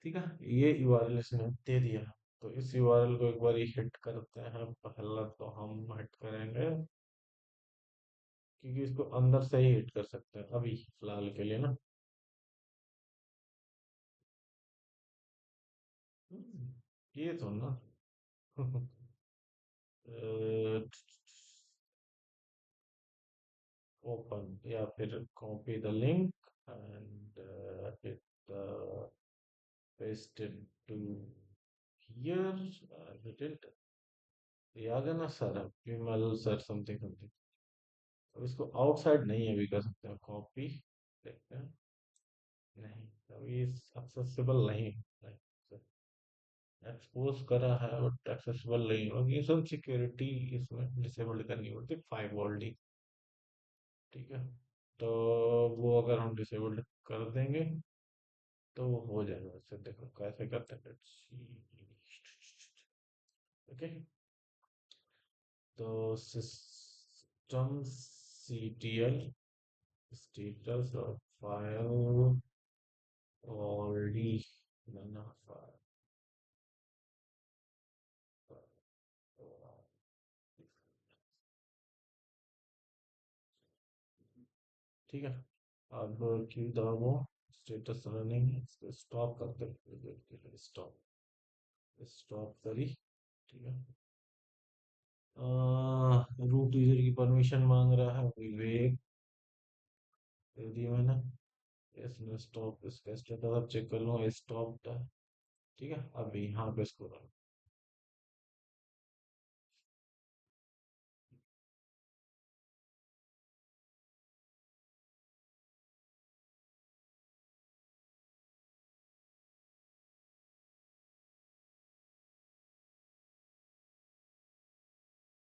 ठीक है। ये यूआरएल इसने दे दिया। तो इस यूआरएल को एक बार हिट करते हैं, पहला तो हम हिट करेंगे, क्योंकि इसको अंदर से ही हिट कर सकते हैं अभी फिलहाल के लिए ना। ये तो ना ओपन या फिर copy the link and hit paste it to here, hit it, ये आ गया ना सर, विमल सर समथिंग समथिंग। अब इसको आउटसाइड नहीं अभी कर सकते हैं, कॉपी देखते हैं, नहीं अभी एक्सेसिबल नहीं एक्सपोज करा है बट एक्सेसिबल नहीं होगी, ये सब सिक्योरिटी इसमें डिसेबल्ड करनी पड़ती है, 5 वोल्ट, ठीक है। तो वो अगर हम डिसेबल्ड कर देंगे तो वो हो जाएगा, वैसे देखो कैसे करते हैं, ओके। तो सिस्टम सीटीएल स्टेटस और फाइल ऑलरेडी बना फाइल, ठीक है। अब क्यों दबाओ, स्टेटस रनिंग, इसको स्टॉप करते हैं, स्टॉप, स्टॉप करी, ठीक है। रूट यूजर की परमिशन मांग रहा है, विवेक दे दिया मैंने। इसने स्टॉप, इसका स्टेटस अब चेक कर लो, स्टॉप था, ठीक है। अब यहाँ पे इसको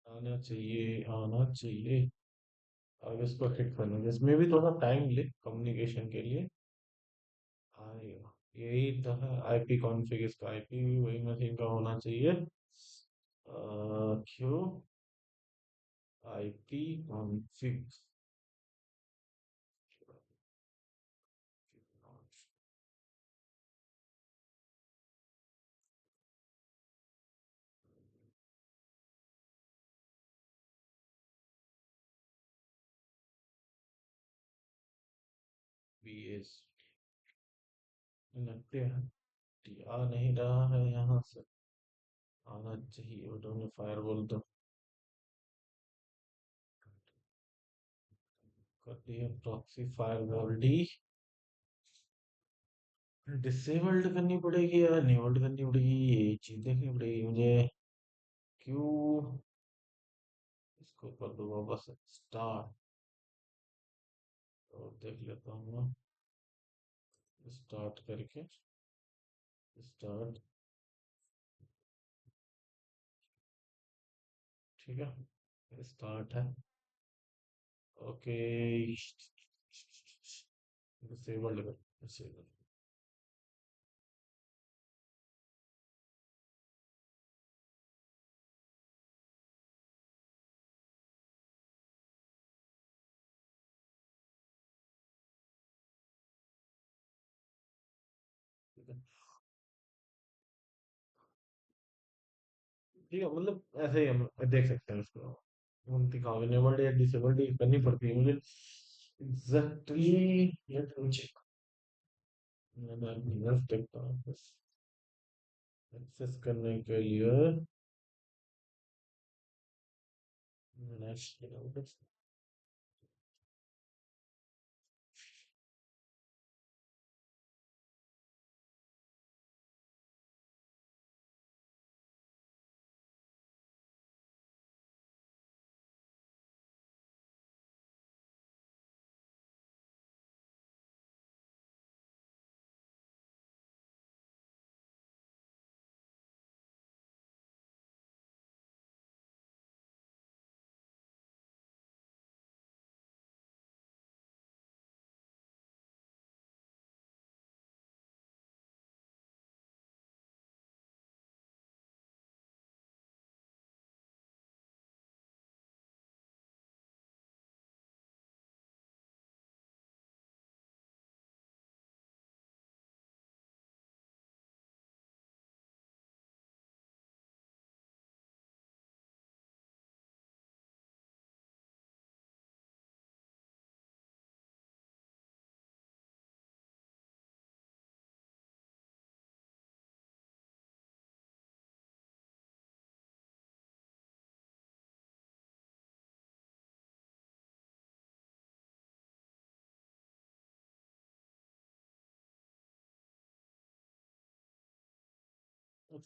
आना चाहिए, आना चाहिए। अब इसको हिट करना, इसमें भी थोड़ा टाइम ले कम्युनिकेशन के लिए आएगा। यही तो है आईपी कॉन्फ़िग, इसका आईपी भी वही मशीन का होना चाहिए। क्यों आईपी कॉन्फ़िग बीएस लगते हैं, आ नहीं रहा है यहाँ से, आना चाहिए, उन्होंने फायरवॉल तो कर दी है, प्रॉक्सी फायरवॉल डी डिसेबल्ड करनी पड़ेगी या इनेबल्ड करनी पड़ेगी, ये चीज देखनी पड़ेगी मुझे। क्यों इसको कर दो वापस स्टार्ट। तो देख लेता हूँ स्टार्ट करके। स्टार्ट। ठीक है स्टार्ट है। ओके। डिसेबल्ड कर डिसेबल। ठीक है। ठीक है मतलब ऐसे ही हम देख सकते हैं उसको। हम दिखाओ इनेबल्ड या डिसेबल्ड करनी पड़ती है मुझे एग्जैक्टली। Late me check. मैं देखता हूँ बस एक्सेस करने के लिए। नेक्स्ट।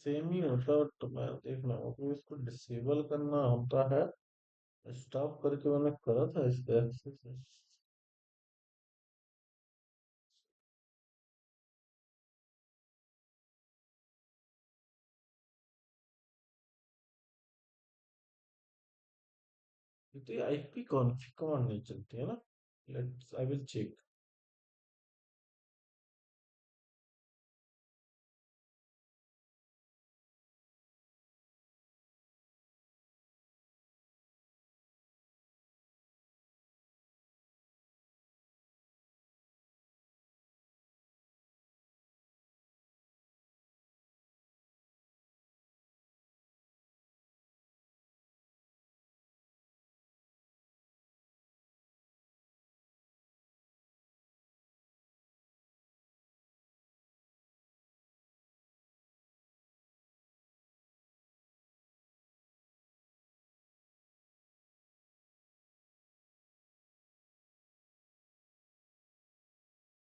सेम ही होता है तो मैं देखना होगा इसको डिसेबल करना होता है। स्टॉप करके मैंने करा था इसका एक्सेस। तो ये आईपी कमांड नहीं चलती है ना। Let's I will check.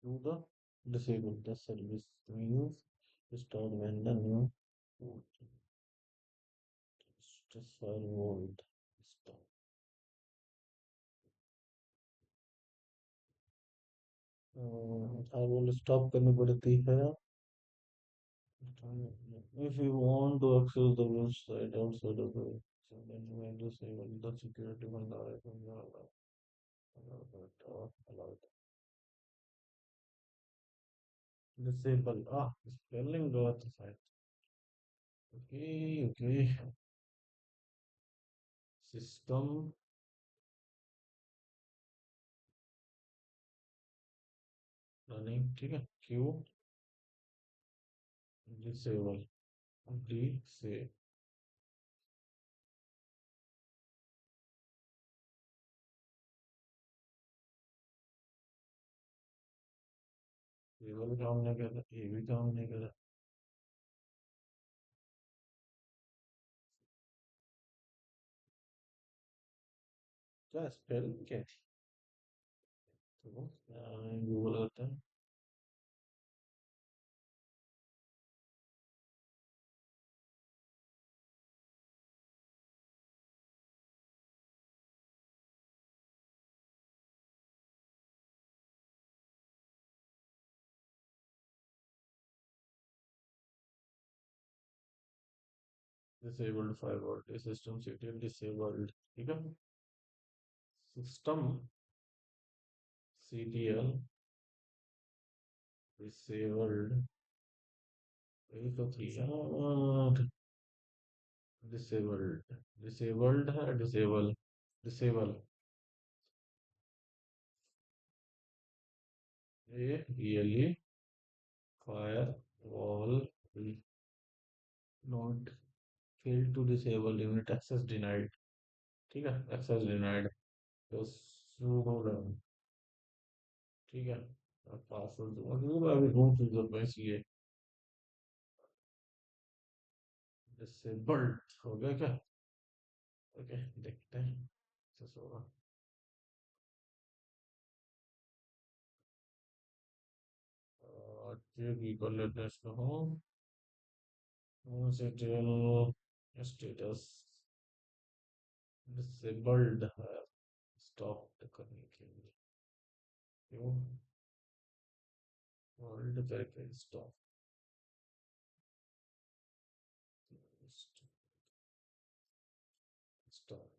Do the disable the service means restore when the new firewall stop। firewall stop करनी पड़ती है। If you want to access the website outside of the so then you may disable the security vulnerability from your allow it। Disable spelling गलत है शायद। Okay okay. सिस्टम रनिंग ठीक है क्यू डिसेबल डी से। ये वाला काम नहीं कर रहा ये भी काम नहीं कर रहा। क्या स्पेल क्या थी। तो गूगल करते हैं। Disabled 5 volt system CTL disabled, ठीक है। सिस्टम सीटीएल डिसेबल्ड, यही तो थी यार। डिसेबल्ड, डिसेबल्ड है disable, disable, a really firewall not fail to disable unit access denied, ठीक है, एक्सेस डिनाइड। तो sudo, ठीक है, पासवर्ड दूंगा, मैं अभी रूट यूजर पे इसलिए डिसेबल्ड हो गया क्या। ओके, देखते हैं सक्सेस होगा। ये भी कर लेते हैं इसको हम, स्टेटस डिसेबल्ड है, स्टॉप करने के लिए, क्यों वर्ल्ड करके स्टॉप, स्टॉप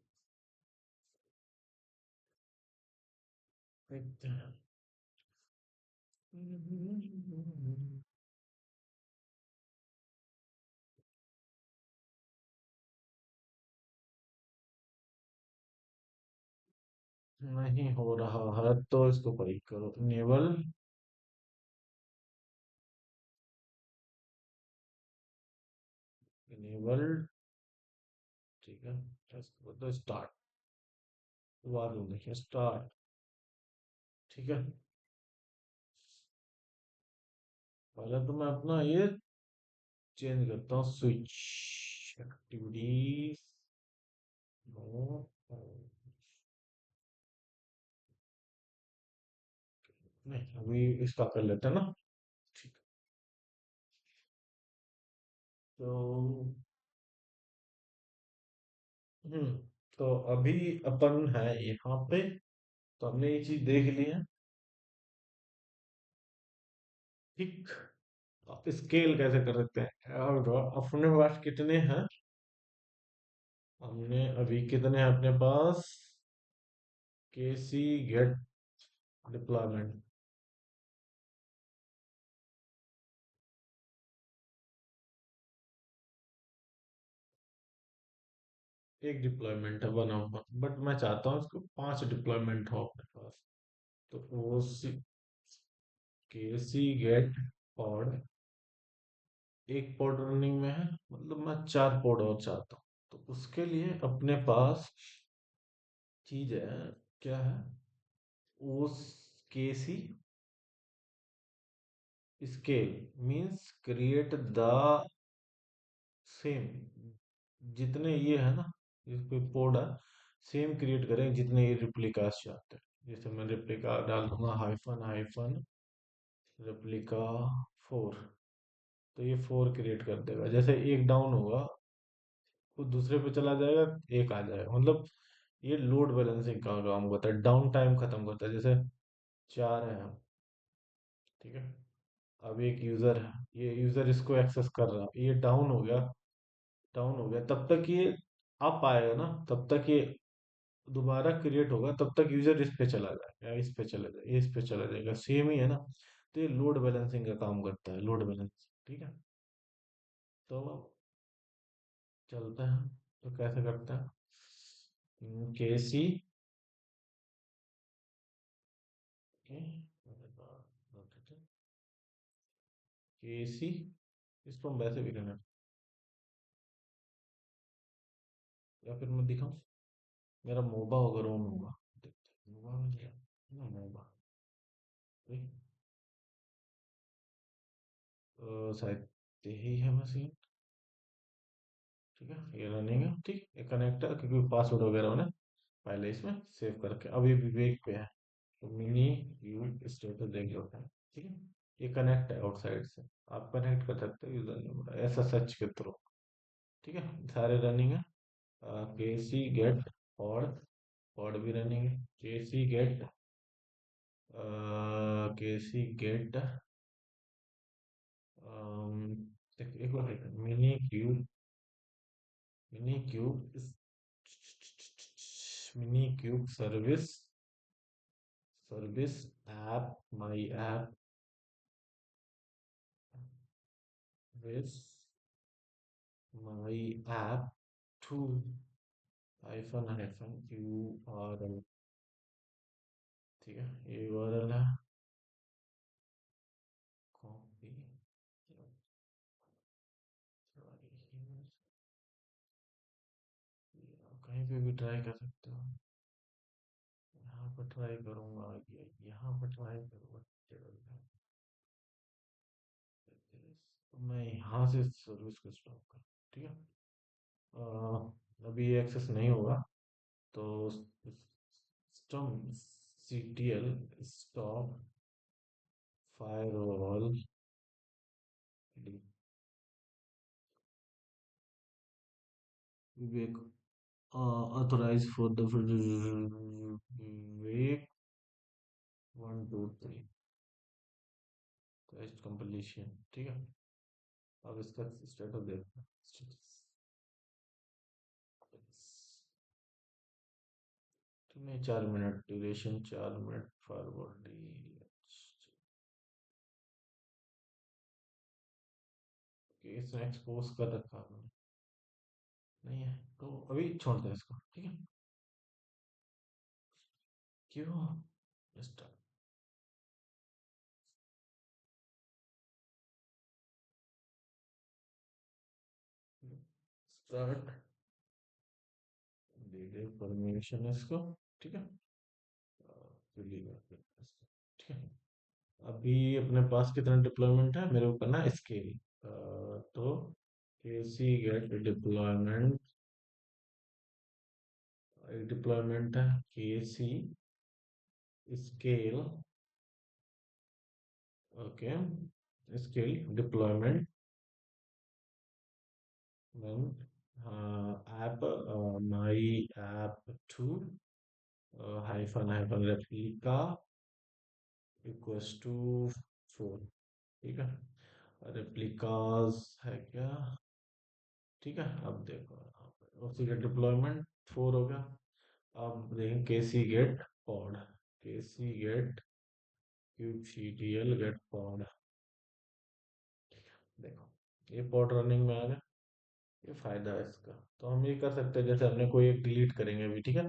देखते हैं। नहीं हो रहा है तो इसको क्लिक करो, इनेबल, इनेबल्ड, ठीक है, इसको तो स्टार्ट, दोबारा देखिए स्टार्ट, ठीक है। पहले तो मैं अपना ये चेंज करता हूँ, स्विच एक्टिविटीज, नो, नहीं अभी इसका कर लेते हैं ना, ठीक। तो हम्म तो अभी अपन है यहाँ पे, तो हमने ये चीज देख ली है, ठीक। अब स्केल कैसे कर सकते हैं, और अपने पास कितने हैं, हमने अभी कितने हैं अपने पास, केसी गेट डिप्लॉयमेंट, एक डिप्लॉयमेंट है बना हुआ, बट मैं चाहता हूँ इसको 5 डिप्लॉयमेंट हो अपने पास। तो वो केसी गेट पॉड, एक पॉड रनिंग में है, मतलब मैं 4 पॉड और चाहता हूँ। तो उसके लिए अपने पास चीज है, क्या है, ओस KC scale means create the same, जितने ये है ना, ये कोई पोड है, सेम क्रिएट करें जितने ये रिप्लिकास चाहते हैं। जैसे मैं रिप्लिका डाल दूंगा हाइफन हाइफन रेप्लिका 4, तो ये 4 क्रिएट कर देगा। जैसे एक डाउन होगा वो दूसरे पे चला जाएगा, एक आ जाएगा, मतलब ये लोड बैलेंसिंग का काम करता है, डाउन टाइम खत्म करता है। जैसे 4 है हम, ठीक है, अब एक यूजर है, ये यूजर इसको एक्सेस कर रहा है, ये डाउन हो गया, डाउन हो गया, तब तक ये अप आएगा ना, तब तक ये दोबारा क्रिएट होगा, तब तक यूजर इस पे चला जाएगा, इस पे चला जाएगा, इस पे चला जाएगा, सेम ही है ना। तो ये लोड बैलेंसिंग का काम करता है, लोड बैलेंसिंग, ठीक है। तो चलते हैं, तो कैसे करते हैं, केसी केसी, इसको हम वैसे भी करना, या फिर मैं दिखाऊं, मेरा मोबा होगा रोम होगा, देखते हैं मोबा में क्या ना, मोबा शायद यही है मशीन, ठीक है, ये रनिंग है, ठीक, ये कनेक्ट है, क्योंकि पासवर्ड वगैरह उन्हें पहले इसमें सेव करके अभी विवेक पे है, तो मिनी यू स्टेटस देख लो है, ठीक है। ये कनेक्ट है आउटसाइड से, आप कनेक्ट कर सकते हो यूजर नेम ऐसा सच के थ्रू, ठीक है, सारे रनिंग है। K C get pod, pod भी रनिंग है, K C get, K C get, एक बार minikube minikube minikube service service app my app विस my app two hyphen U R L. ठीक है, ये यूआरएल है। कॉपी कहीं पे भी ट्राई कर सकते हो। यहाँ पर ट्राई करूंगा, ये यहाँ पर ट्राई करूंगा। तो मैं यहाँ से सर्विस को स्टॉप कर, ठीक है। अभी ये एक्सेस नहीं होगा, तो system ctl stop firewall wake authorize for the wake 1 2 3 test completion. ठीक है, अब इसका स्टेटस देखते हैं। नहीं, 4 मिनट ड्यूरेशन, 4 मिनट फॉरवर्ड। इसने एक्सपोज कर रखा है मैंने, नहीं है तो अभी छोड़ दे इसको, ठीक है। क्यों स्टार्ट स्टार्ट दे दे परमिशन इसको, ठीक है। delete कर दे इसको, ठीक है। अभी अपने पास कितना डिप्लॉयमेंट है, मेरे को करना है स्केल। तो केसी गेट डिप्लॉयमेंट, एक डिप्लॉयमेंट है KC scale. Okay, scale deployment then app my app to hyphen replica equals to 4। ठीक है, रेप्लिकास है क्या, ठीक है। अब देखो उसी का डिप्लॉयमेंट 4 हो गया। अब देखें केसी गेट पॉड, केसी गेट क्यूबसीटीएल गेट पॉड। देखो ये पॉड रनिंग में आ गया। ये फायदा है इसका, तो हम ये कर सकते हैं, जैसे हमने कोई एक डिलीट करेंगे अभी, ठीक है।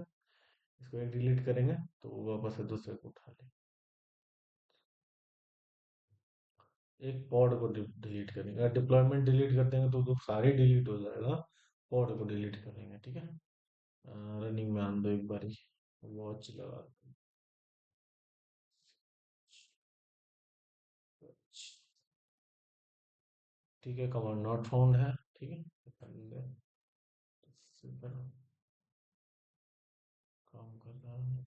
इसको एक डिलीट करेंगे तो वापस से दूसरे को उठा ले। एक पॉड को डिलीट करेंगे, डिप्लॉयमेंट डिलीट कर देंगे तो सारे डिलीट हो जाएगा। पॉड को डिलीट करेंगे, ठीक है। रनिंग में आन दो एक बारी, वॉच लगा दो। ठीक है, कमांड नॉट फाउंड है, ठीक है। काम कर रहा है,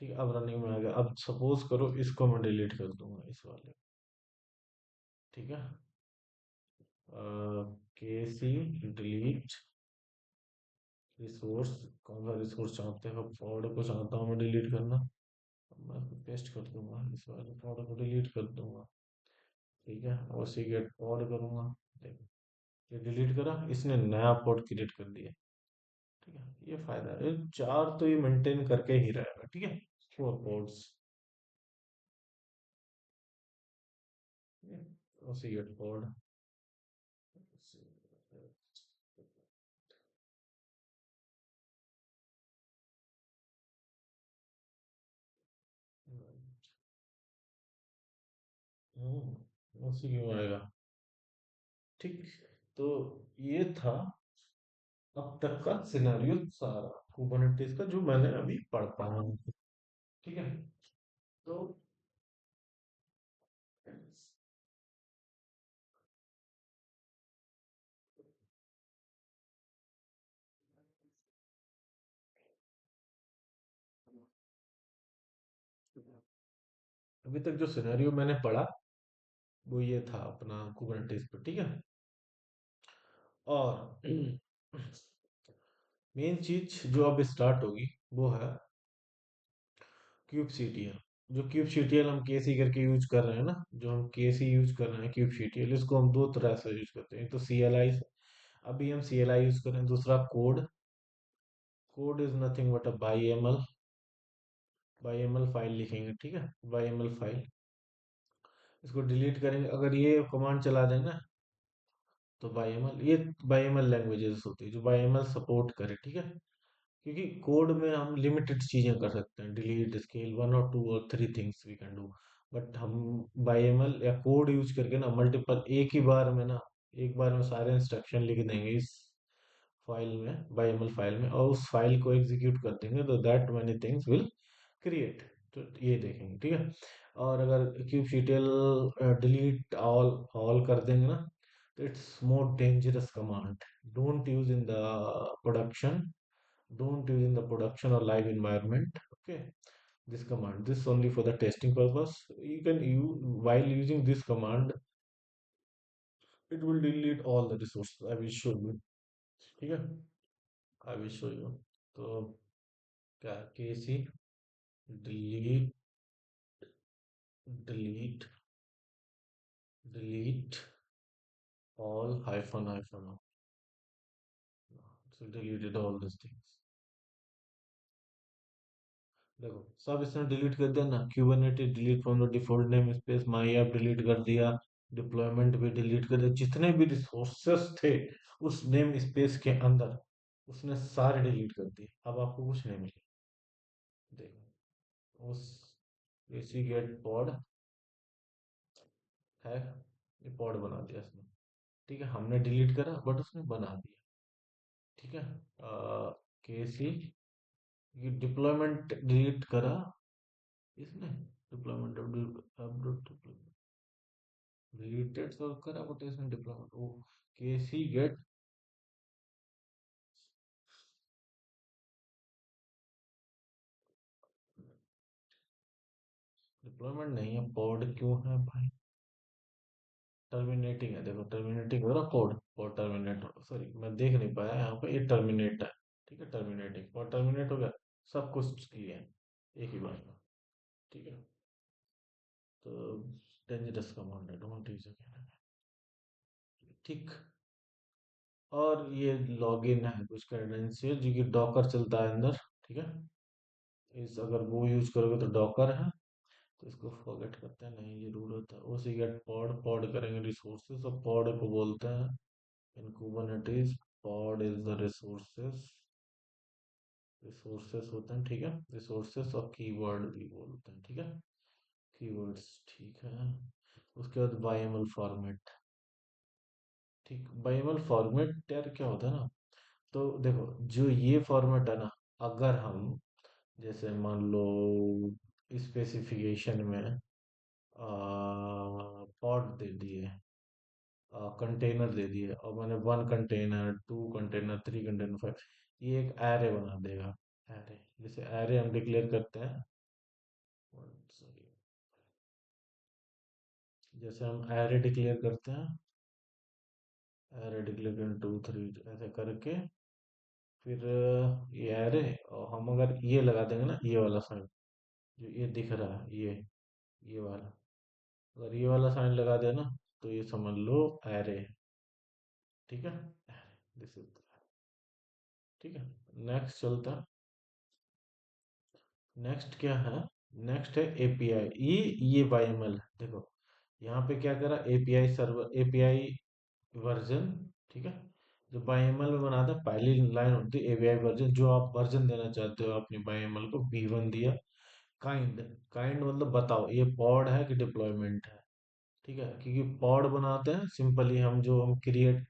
ठीक है। अब रनिंग में आ गया। अब सपोज करो इसको मैं डिलीट कर दूंगा, इस वाले, ठीक है। के सी डिलीट रिसोर्स, कौन सा रिसोर्स चाहते हो, फॉर्ड को चाहता हूँ मैं डिलीट करना। मैं पेस्ट कर दूंगा, इस वाले फॉर्ड को डिलीट कर दूंगा, ठीक है। और सी गेट पॉड करूंगा, देखो ये डिलीट करा, इसने नया पॉड क्रिएट कर दिया, ठीक है। ये फायदा है, चार तो ये मेंटेन करके ही रहेगा, ठीक है। 4 पॉड्स, और सी गेट पॉड। उसी क्यों आएगा, ठीक। तो ये था अब तक का सिनेरियो सारा कुबरनेटिस का, जो मैंने अभी पढ़ पाया हूँ, ठीक है। तो अभी तक जो सिनेरियो मैंने पढ़ा वो ये था अपना कुबरनेटिस पे, ठीक है। और मेन चीज जो अब स्टार्ट होगी वो है क्यूबसीटीएल। जो kubectl हम केसी करके यूज कर रहे हैं ना, जो हम केसी यूज कर रहे हैं kubectl, इसको हम दो तरह से यूज करते हैं। एक तो CLI से, अभी हम CLI यूज कर रहे हैं। दूसरा code. Code is nothing but a Y M L file लिखेंगे, ठीक है, बाई एम एल फाइल। इसको डिलीट करेंगे अगर ये कमांड चला दें ना, तो बाई एम एल, ये बाई एम एल लैंग्वेजेस होती है जो बाई एम एल सपोर्ट करे, ठीक है। क्योंकि कोड में हम लिमिटेड चीजें कर सकते हैं, डिलीट, स्केल, वन और टू और three things we can do. But हम बाई एम एल या कोड यूज करके ना मल्टीपल, एक ही बार में ना, एक बार में सारे इंस्ट्रक्शन लिख देंगे इस फाइल में, बाई एम एल फाइल में, और उस फाइल को एग्जीक्यूट कर देंगे, तो that many things will create. तो ये देखेंगे, ठीक है। और अगर kubectl डिलीट ऑल कर देंगे ना, तो it's more dangerous command. Don't use in the production, don't use in the production or live environment. Okay, this command, this only for the testing purpose. You can use, while using this command, it will delete all the resources. I will show you, ठीक है, I will show you। तो क्या, kc delete, delete, delete all hyphen hyphen, so deleted all these things। देखो सब इसने डिलीट कर दिया ना, Kubernetes delete from the default name space, my app delete कर दिया, डिप्लॉयमेंट भी डिलीट कर दिया, जितने भी रिसोर्सेस थे उस नेम स्पेस के अंदर उसने सारे डिलीट कर दिए। अब आपको कुछ नहीं मिले। देखो उस एसी गेट पॉड है, ये पॉड बना दिया इसने, ठीक है, हमने डिलीट करा बट उसने बना दिया, ठीक है। केसी ये डिप्लॉयमेंट डिलीट करा इसने, डिप्लॉयमेंट अपडेट deleted तो करा बट इसने डिप्लॉयमेंट, वो केसी गेट डिप्लॉयमेंट नहीं है, पॉड क्यों है भाई, टर्मिनेटिंग है, देखो टर्मिनेटिंग हो रहा, पॉड पॉड टर्मिनेट, सॉरी मैं देख नहीं पाया यहाँ पे, ये टर्मिनेट है, ठीक है, टर्मिनेटिंग, पॉड टर्मिनेट हो गया, सब कुछ किए हैं एक ही बार में, ठीक है। तो डेंजरस कमांड है, डोंट यूज अगेन, ठीक। और ये लॉगिन है कुछ क्रेडेंशियल जो कि डॉकर चलता है अंदर, ठीक है, इस अगर वो यूज करोगे तो डॉकर है, तो इसको फॉरगेट करते हैं, नहीं जरूरत है। उसी गेट पॉड, पॉड करेंगे रिसोर्सेज, और पॉड को बोलते हैं in Kubernetes, pod is the resources, resources होते हैं, ठीक है, रिसोर्सेज और कीवर्ड भी बोलते हैं, ठीक है, कीवर्ड्स, ठीक है। उसके बाद बाईएमएल फॉर्मेट, ठीक, बाईएमएल फॉर्मेट यार क्या होता है ना, तो देखो जो ये फॉर्मेट है ना, अगर हम जैसे मान लो स्पेसिफिकेशन में पॉड दे दिए, कंटेनर दे दिए, और मैंने one container, two container, three container, five, ये एक एरे बना देगा। एरे, जैसे एरे हम डिक्लेयर करते हैं, सॉरी, जैसे हम एरे डिक्लेयर करते हैं, एरे डिक्लेयर करें टू थ्री ऐसे करके, फिर ये एरे, और हम अगर ये लगा देंगे ना, ये वाला साइन जो ये दिख रहा है, ये वाला, अगर ये वाला साइन लगा दिया ना, तो ये समझ लो एरे, ठीक है, दिस इज, ठीक है। नेक्स्ट चलता है, नेक्स्ट क्या है, नेक्स्ट है एपीआई, ये वाईएमएल है, देखो यहाँ पे क्या करा, एपीआई सर्वर, एपीआई वर्जन, ठीक है, जो बाईएमएल में बनाता है पहली लाइन होती है एपीआई वर्जन, जो आप वर्जन देना चाहते हो अपनी बाईएमएल को, V1 दिया। काइंड, काइंड मतलब बताओ ये पॉड है कि डिप्लॉयमेंट है, ठीक है, क्योंकि पॉड बनाते हैं सिंपली हम, जो हम क्रिएट,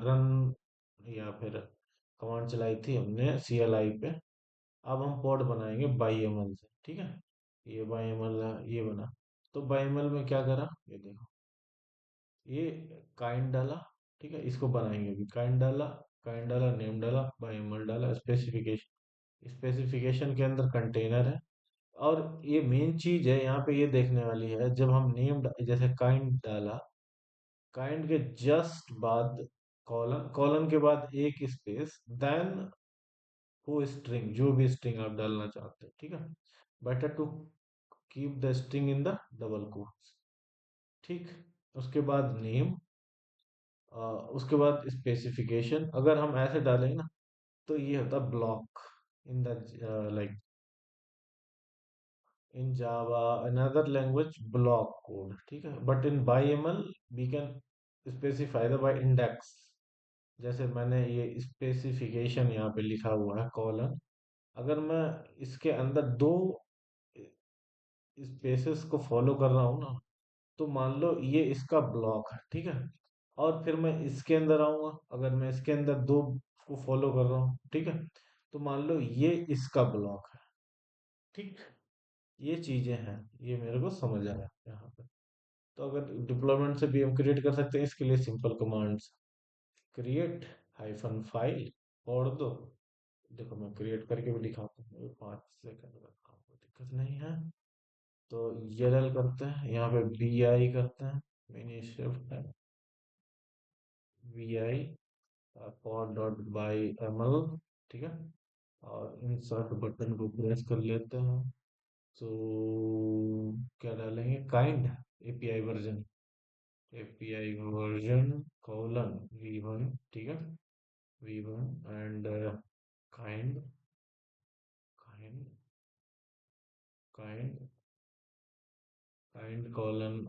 रन, या फिर कमांड चलाई थी हमने CLI पे, अब हम पॉड बनाएंगे बाई एम एल से, ठीक है, ये बाई एम एल ये बना। तो बाई एम एल में क्या करा, ये देखो, ये काइंड डाला, ठीक है, इसको बनाएंगे भी, काइंड डाला, काइंड डाला, नेम डाला, बाई एम एल डाला, स्पेसिफिकेशन, स्पेसिफिकेशन के अंदर कंटेनर है। और ये मेन चीज है यहाँ पे, ये देखने वाली है, जब हम नेम जैसे काइंड डाला, काइंड के जस्ट बाद कॉलन, कॉलन के बाद एक स्पेस, देन वो स्ट्रिंग, जो भी स्ट्रिंग आप डालना चाहते हो, ठीक है, better to keep the string in the double quotes. ठीक। उसके बाद नेम, उसके बाद स्पेसिफिकेशन। अगर हम ऐसे डालेंगे ना तो ये होता है block in the like in Java another language block code. ठीक है, but in Y ML we can specify the by index. जैसे मैंने ये स्पेसिफिकेशन यहाँ पे लिखा हुआ है कॉलन, अगर मैं इसके अंदर दो स्पेसेस को फॉलो कर रहा हूँ ना, तो मान लो ये इसका ब्लॉक है। ठीक है, और फिर मैं इसके अंदर आऊंगा, अगर मैं इसके अंदर दो को फॉलो कर रहा हूँ, ठीक है, तो मान लो ये इसका ब्लॉक है। ठीक। ये चीजें हैं, ये मेरे को समझ आया यहाँ पे। तो अगर डिप्लॉयमेंट से भी हम क्रिएट कर सकते हैं, इसके लिए simple commands create hyphen file और दो। देखो मैं क्रिएट करके भी दिखाता हूँ, 5 सेकंड का काम, कोई दिक्कत नहीं है। तो YLL करते हैं, यहाँ पे BI करते हैं, मिनी शिफ्ट है VI pod dot by ML। ठीक है, और इंसर्ट बटन को प्रेस कर लेते हैं। तो क्या डालेंगे, kind API version, API version colon V1। ठीक है, V1 and kind kind kind kind colon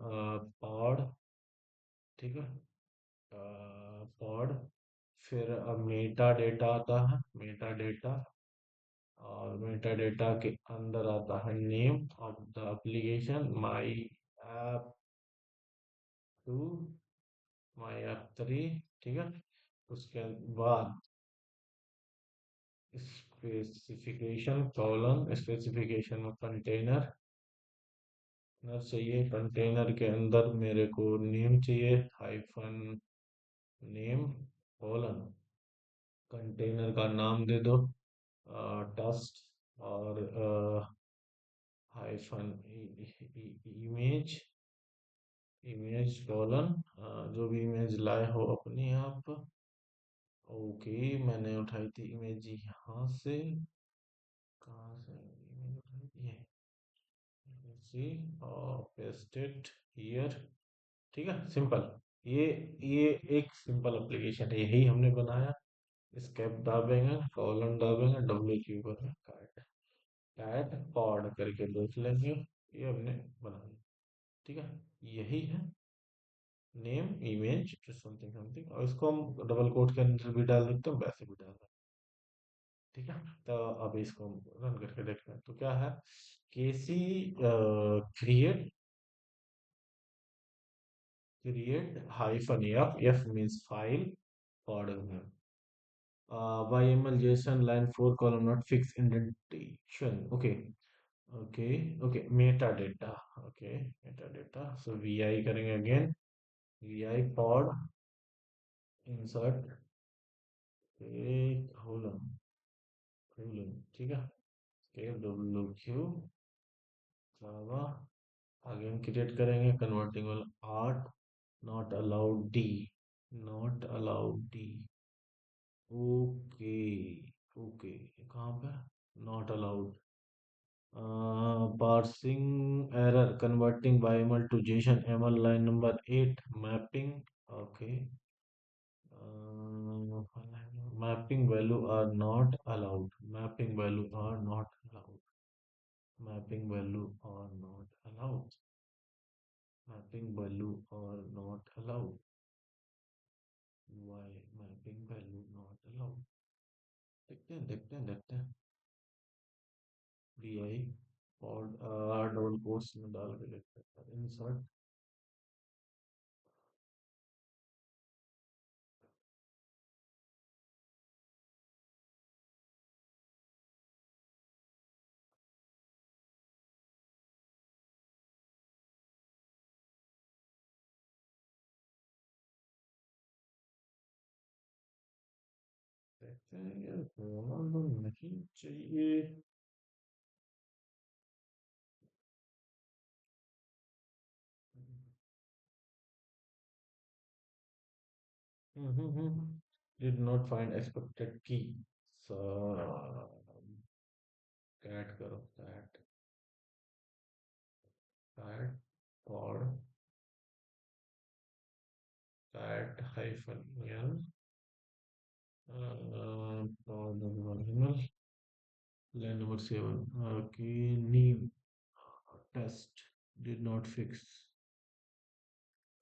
pod. ठीक है, पॉड। फिर अब मेटा डेटा आता है, मेटा डेटा, और मेटा डेटा के अंदर आता है name of the application, my app 2, my app 3। ठीक है, उसके बाद स्पेसिफिकेशन कॉलन, स्पेसिफिकेशन में कंटेनर नर चाहिए, कंटेनर के अंदर मेरे को नेम चाहिए, हाइफन नेम कॉलन, कंटेनर का नाम दे दो टेस्ट, और हाइफन इमेज, इमेज कॉलन, जो भी इमेज लाए हो अपनी आप। ओके, मैंने उठाई थी इमेज यहाँ से, कहाँ से इमेज उठाई थी, ये सी और पेस्टेड हियर। ठीक है, सिंपल। ये ये एक सिंपल एप्लीकेशन है, यही हमने बनाया। स्केप दाबेंगे, कॉलन दाबेंगे, W पर काट काट पॉड करके देख लेंगे, ये हमने बना दिया। ठीक है, यही है नेम इमेज समथिंग समथिंग, और इसको हम डबल कोट के अंदर भी डाल सकते हैं, वैसे भी डाल सकते हैं। ठीक है, तो अब इसको रन करके देखते हैं तो क्या है, KC create, create hyphen F, F means file, pod YML JSON line 4 column not fixed indentation. Okay, okay, metadata. Okay, metadata, so VI करेंगे again, VI pod insert column column। ठीक है, KWQ जावा, आगे हम क्रिएट करेंगे कन्वर्टिंग वाला art, not allowed D, not allowed D. Okay, okay, कहाँ पे not allowed, parsing error converting YML to JSON ML line number 8 mapping। Okay, mapping value are not allowed, mapping value are not allowed, mapping value are not allowed, mapping value are not allowed, why mapping value not allowed, देखते हैं DI और डबल कोट्स में डाल के देखते हैं इंसर्ट। देखते हैं यार, रोनाल्डो नहीं चाहिए। Did not find expected key, so cat करो cat, cat pod cat hyphen l pod original line number 7. Okay, name test did not fix.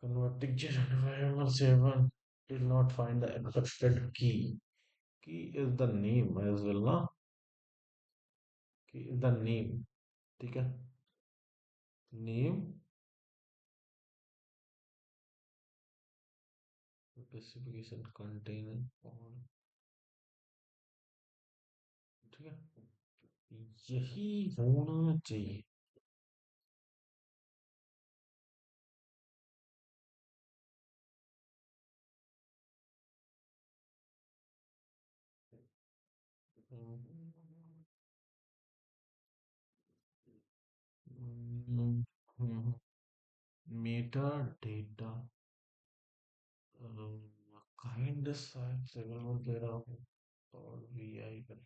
Converting number 7 did not find the encrypted key. Key is the name as well, na? Key is the name. ठीक है? Name specification container और ठीक है? यही होना चाहिए. Metadata kind size सेवन में दे रहा हूँ और VI कर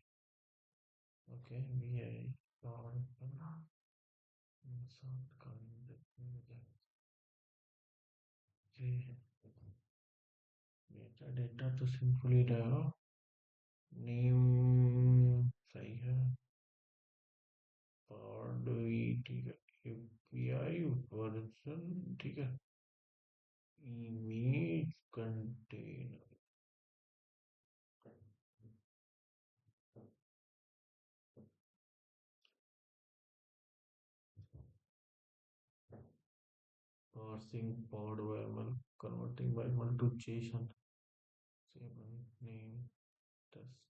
ओके VI और insert kind metadata तो सिंपल ही रहेगा नेम सही है और ठीक है API वर्जन ठीक है image container parsing pod YAML, converting YAML to JSON, seven name test.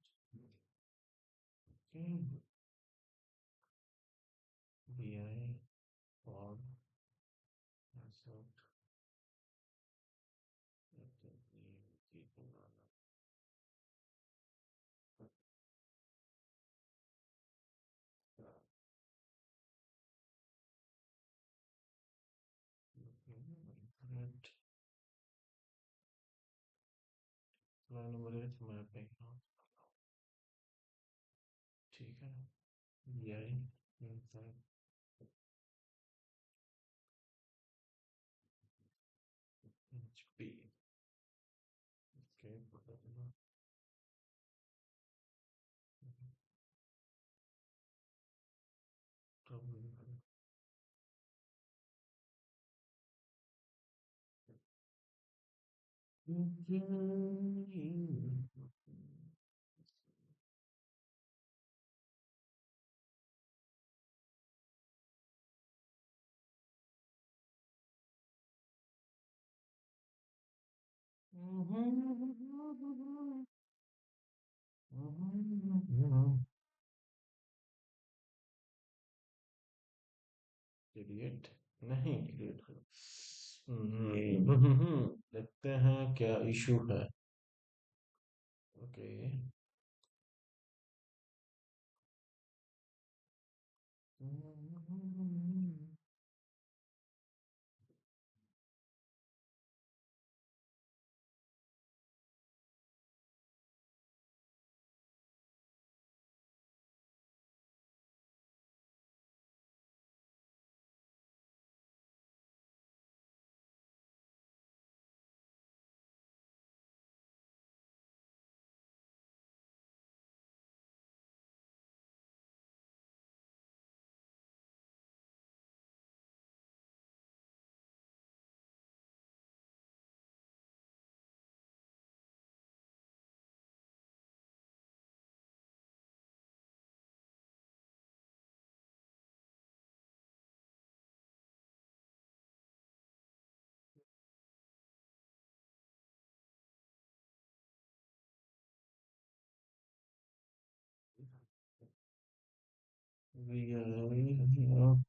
Okay, BI pod insert let the name keep internet line number 8 mapping ठीक है BI insert HP okay idiot नहीं इडियट देखते हैं क्या इशू है okay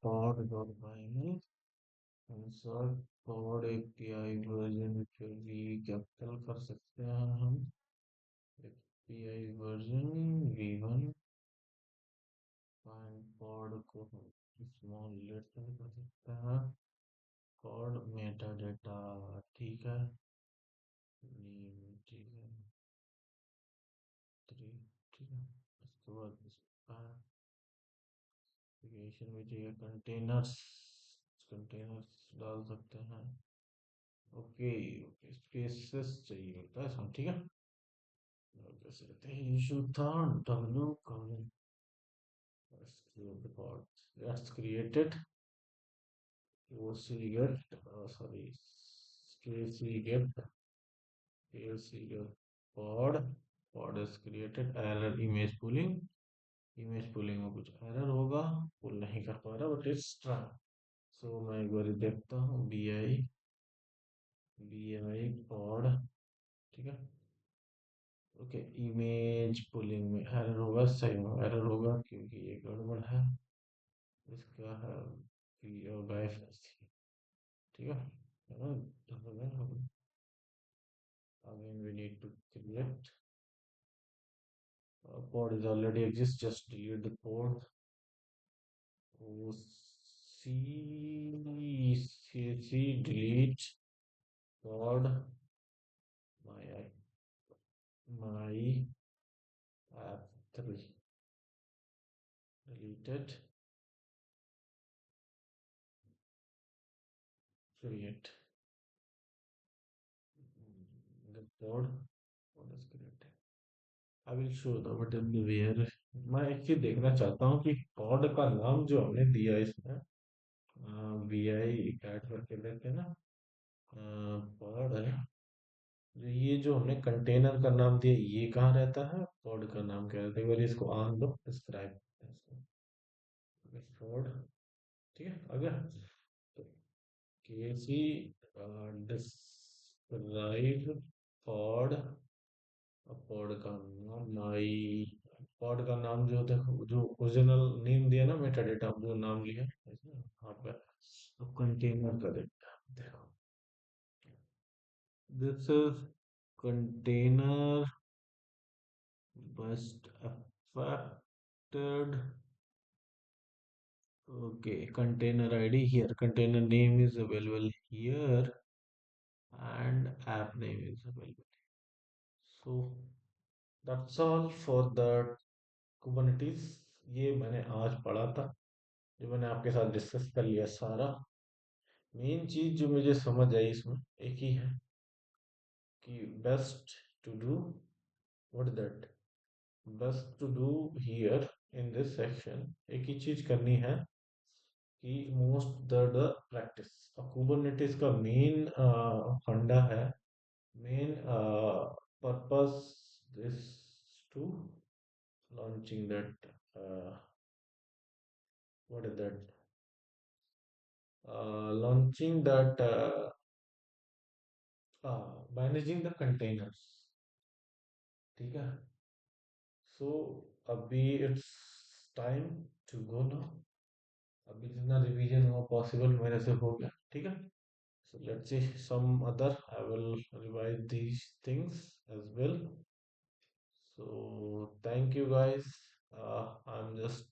pod dot binary insert pod API version फिर भी कैपिटल कर सकते हैं हम API version v1 find pod को स्मॉल लेटर कर सकते हैं pod metadata ठीक है name ठीक है थ्री ठीक है उसके बाद एप्लीकेशन में चाहिए कंटेनर्स कंटेनर्स डाल सकते हैं। ओके ओके, स्पेसेस चाहिए होता है इसमें, ठीक है। कैसे कहते हैं, इशू था w colon, let's create the pod, let's create it, kc get sorry, kc get pod, pod is created, error image pooling, image pulling में कुछ एरर होगा, पुल नहीं कर पा रहा, बट इट्स ट्राई। सो मैं एक बार देखता हूँ, बी आई पॉड, ठीक है। ओके, इमेज पुलिंग में एरर होगा, सही में एरर होगा क्योंकि ये गड़बड़ है, इसका है बाय, ठीक है। Again we need to create pod is already exists, just delete the pod. C delete pod my app 3 deleted, create the pod is created. I will show the button where मैं एक चीज देखना चाहता हूँ कि pod का नाम जो हमने दिया है इसमें, vi ऐड करके देते हैं ना, pod है ये जो हमने कंटेनर का नाम दिया, ये कहाँ रहता है, पॉड का नाम क्या रहता है, एक बार इसको ऑन दो, डिस्क्राइब पॉड, ठीक है। अगर तो केसी डिस्क्राइब पॉड, पॉड का नाम माई, पॉड का नाम जो देखो, जो ओरिजिनल नेम दिया ना, मेटा डेटा जो नाम लिया यहाँ पे, अब कंटेनर का देखो, this is container best affected. Okay, container id here, container name is available here, and app name is available. So that's all for the Kubernetes. ये मैंने आज पढ़ा था, जो मैंने आपके साथ डिस्कस कर लिया सारा। मेन चीज जो मुझे समझ आई इसमें एक ही है कि best to do, what that, best to do here in this section, एक ही चीज करनी है कि मोस्ट द प्रैक्टिस। कुबरनेटिस का मेन फंडा है, main purpose is to launching that, what is that, launching that, managing the containers, ठीक है। सो अभी it's time to go now, अभी जितना रिवीजन हुआ पॉसिबल मेरे से हो गया, ठीक है। So let's see some other, I will revise these things as well. So thank you guys. I'm just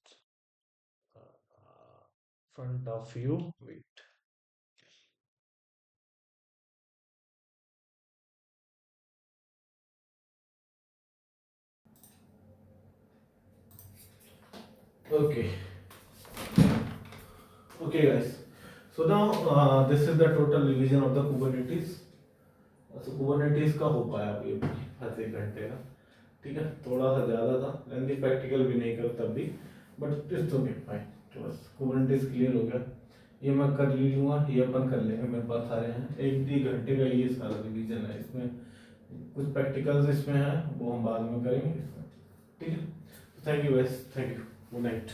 front of you. Wait. Okay. Okay, guys. So now this is the total revision of the Kubernetes. So Kubernetes का हो पाया अभी आधे घंटे का, ठीक है। थोड़ा सा ज़्यादा था, लेंदी प्रैक्टिकल भी नहीं कर तब भी, बट इट्स ओके फाइन। तो बस कुबरनेटिस क्लियर हो गया, ये मैं कर ही लूँगा, ये अपन कर लेंगे, मेरे पास सारे हैं। एक घंटे का ये सारा रिवीजन है, इसमें कुछ प्रैक्टिकल्स इसमें हैं, वो हम बाद में करेंगे इसमें, ठीक है। Thank you guys, thank you, good night.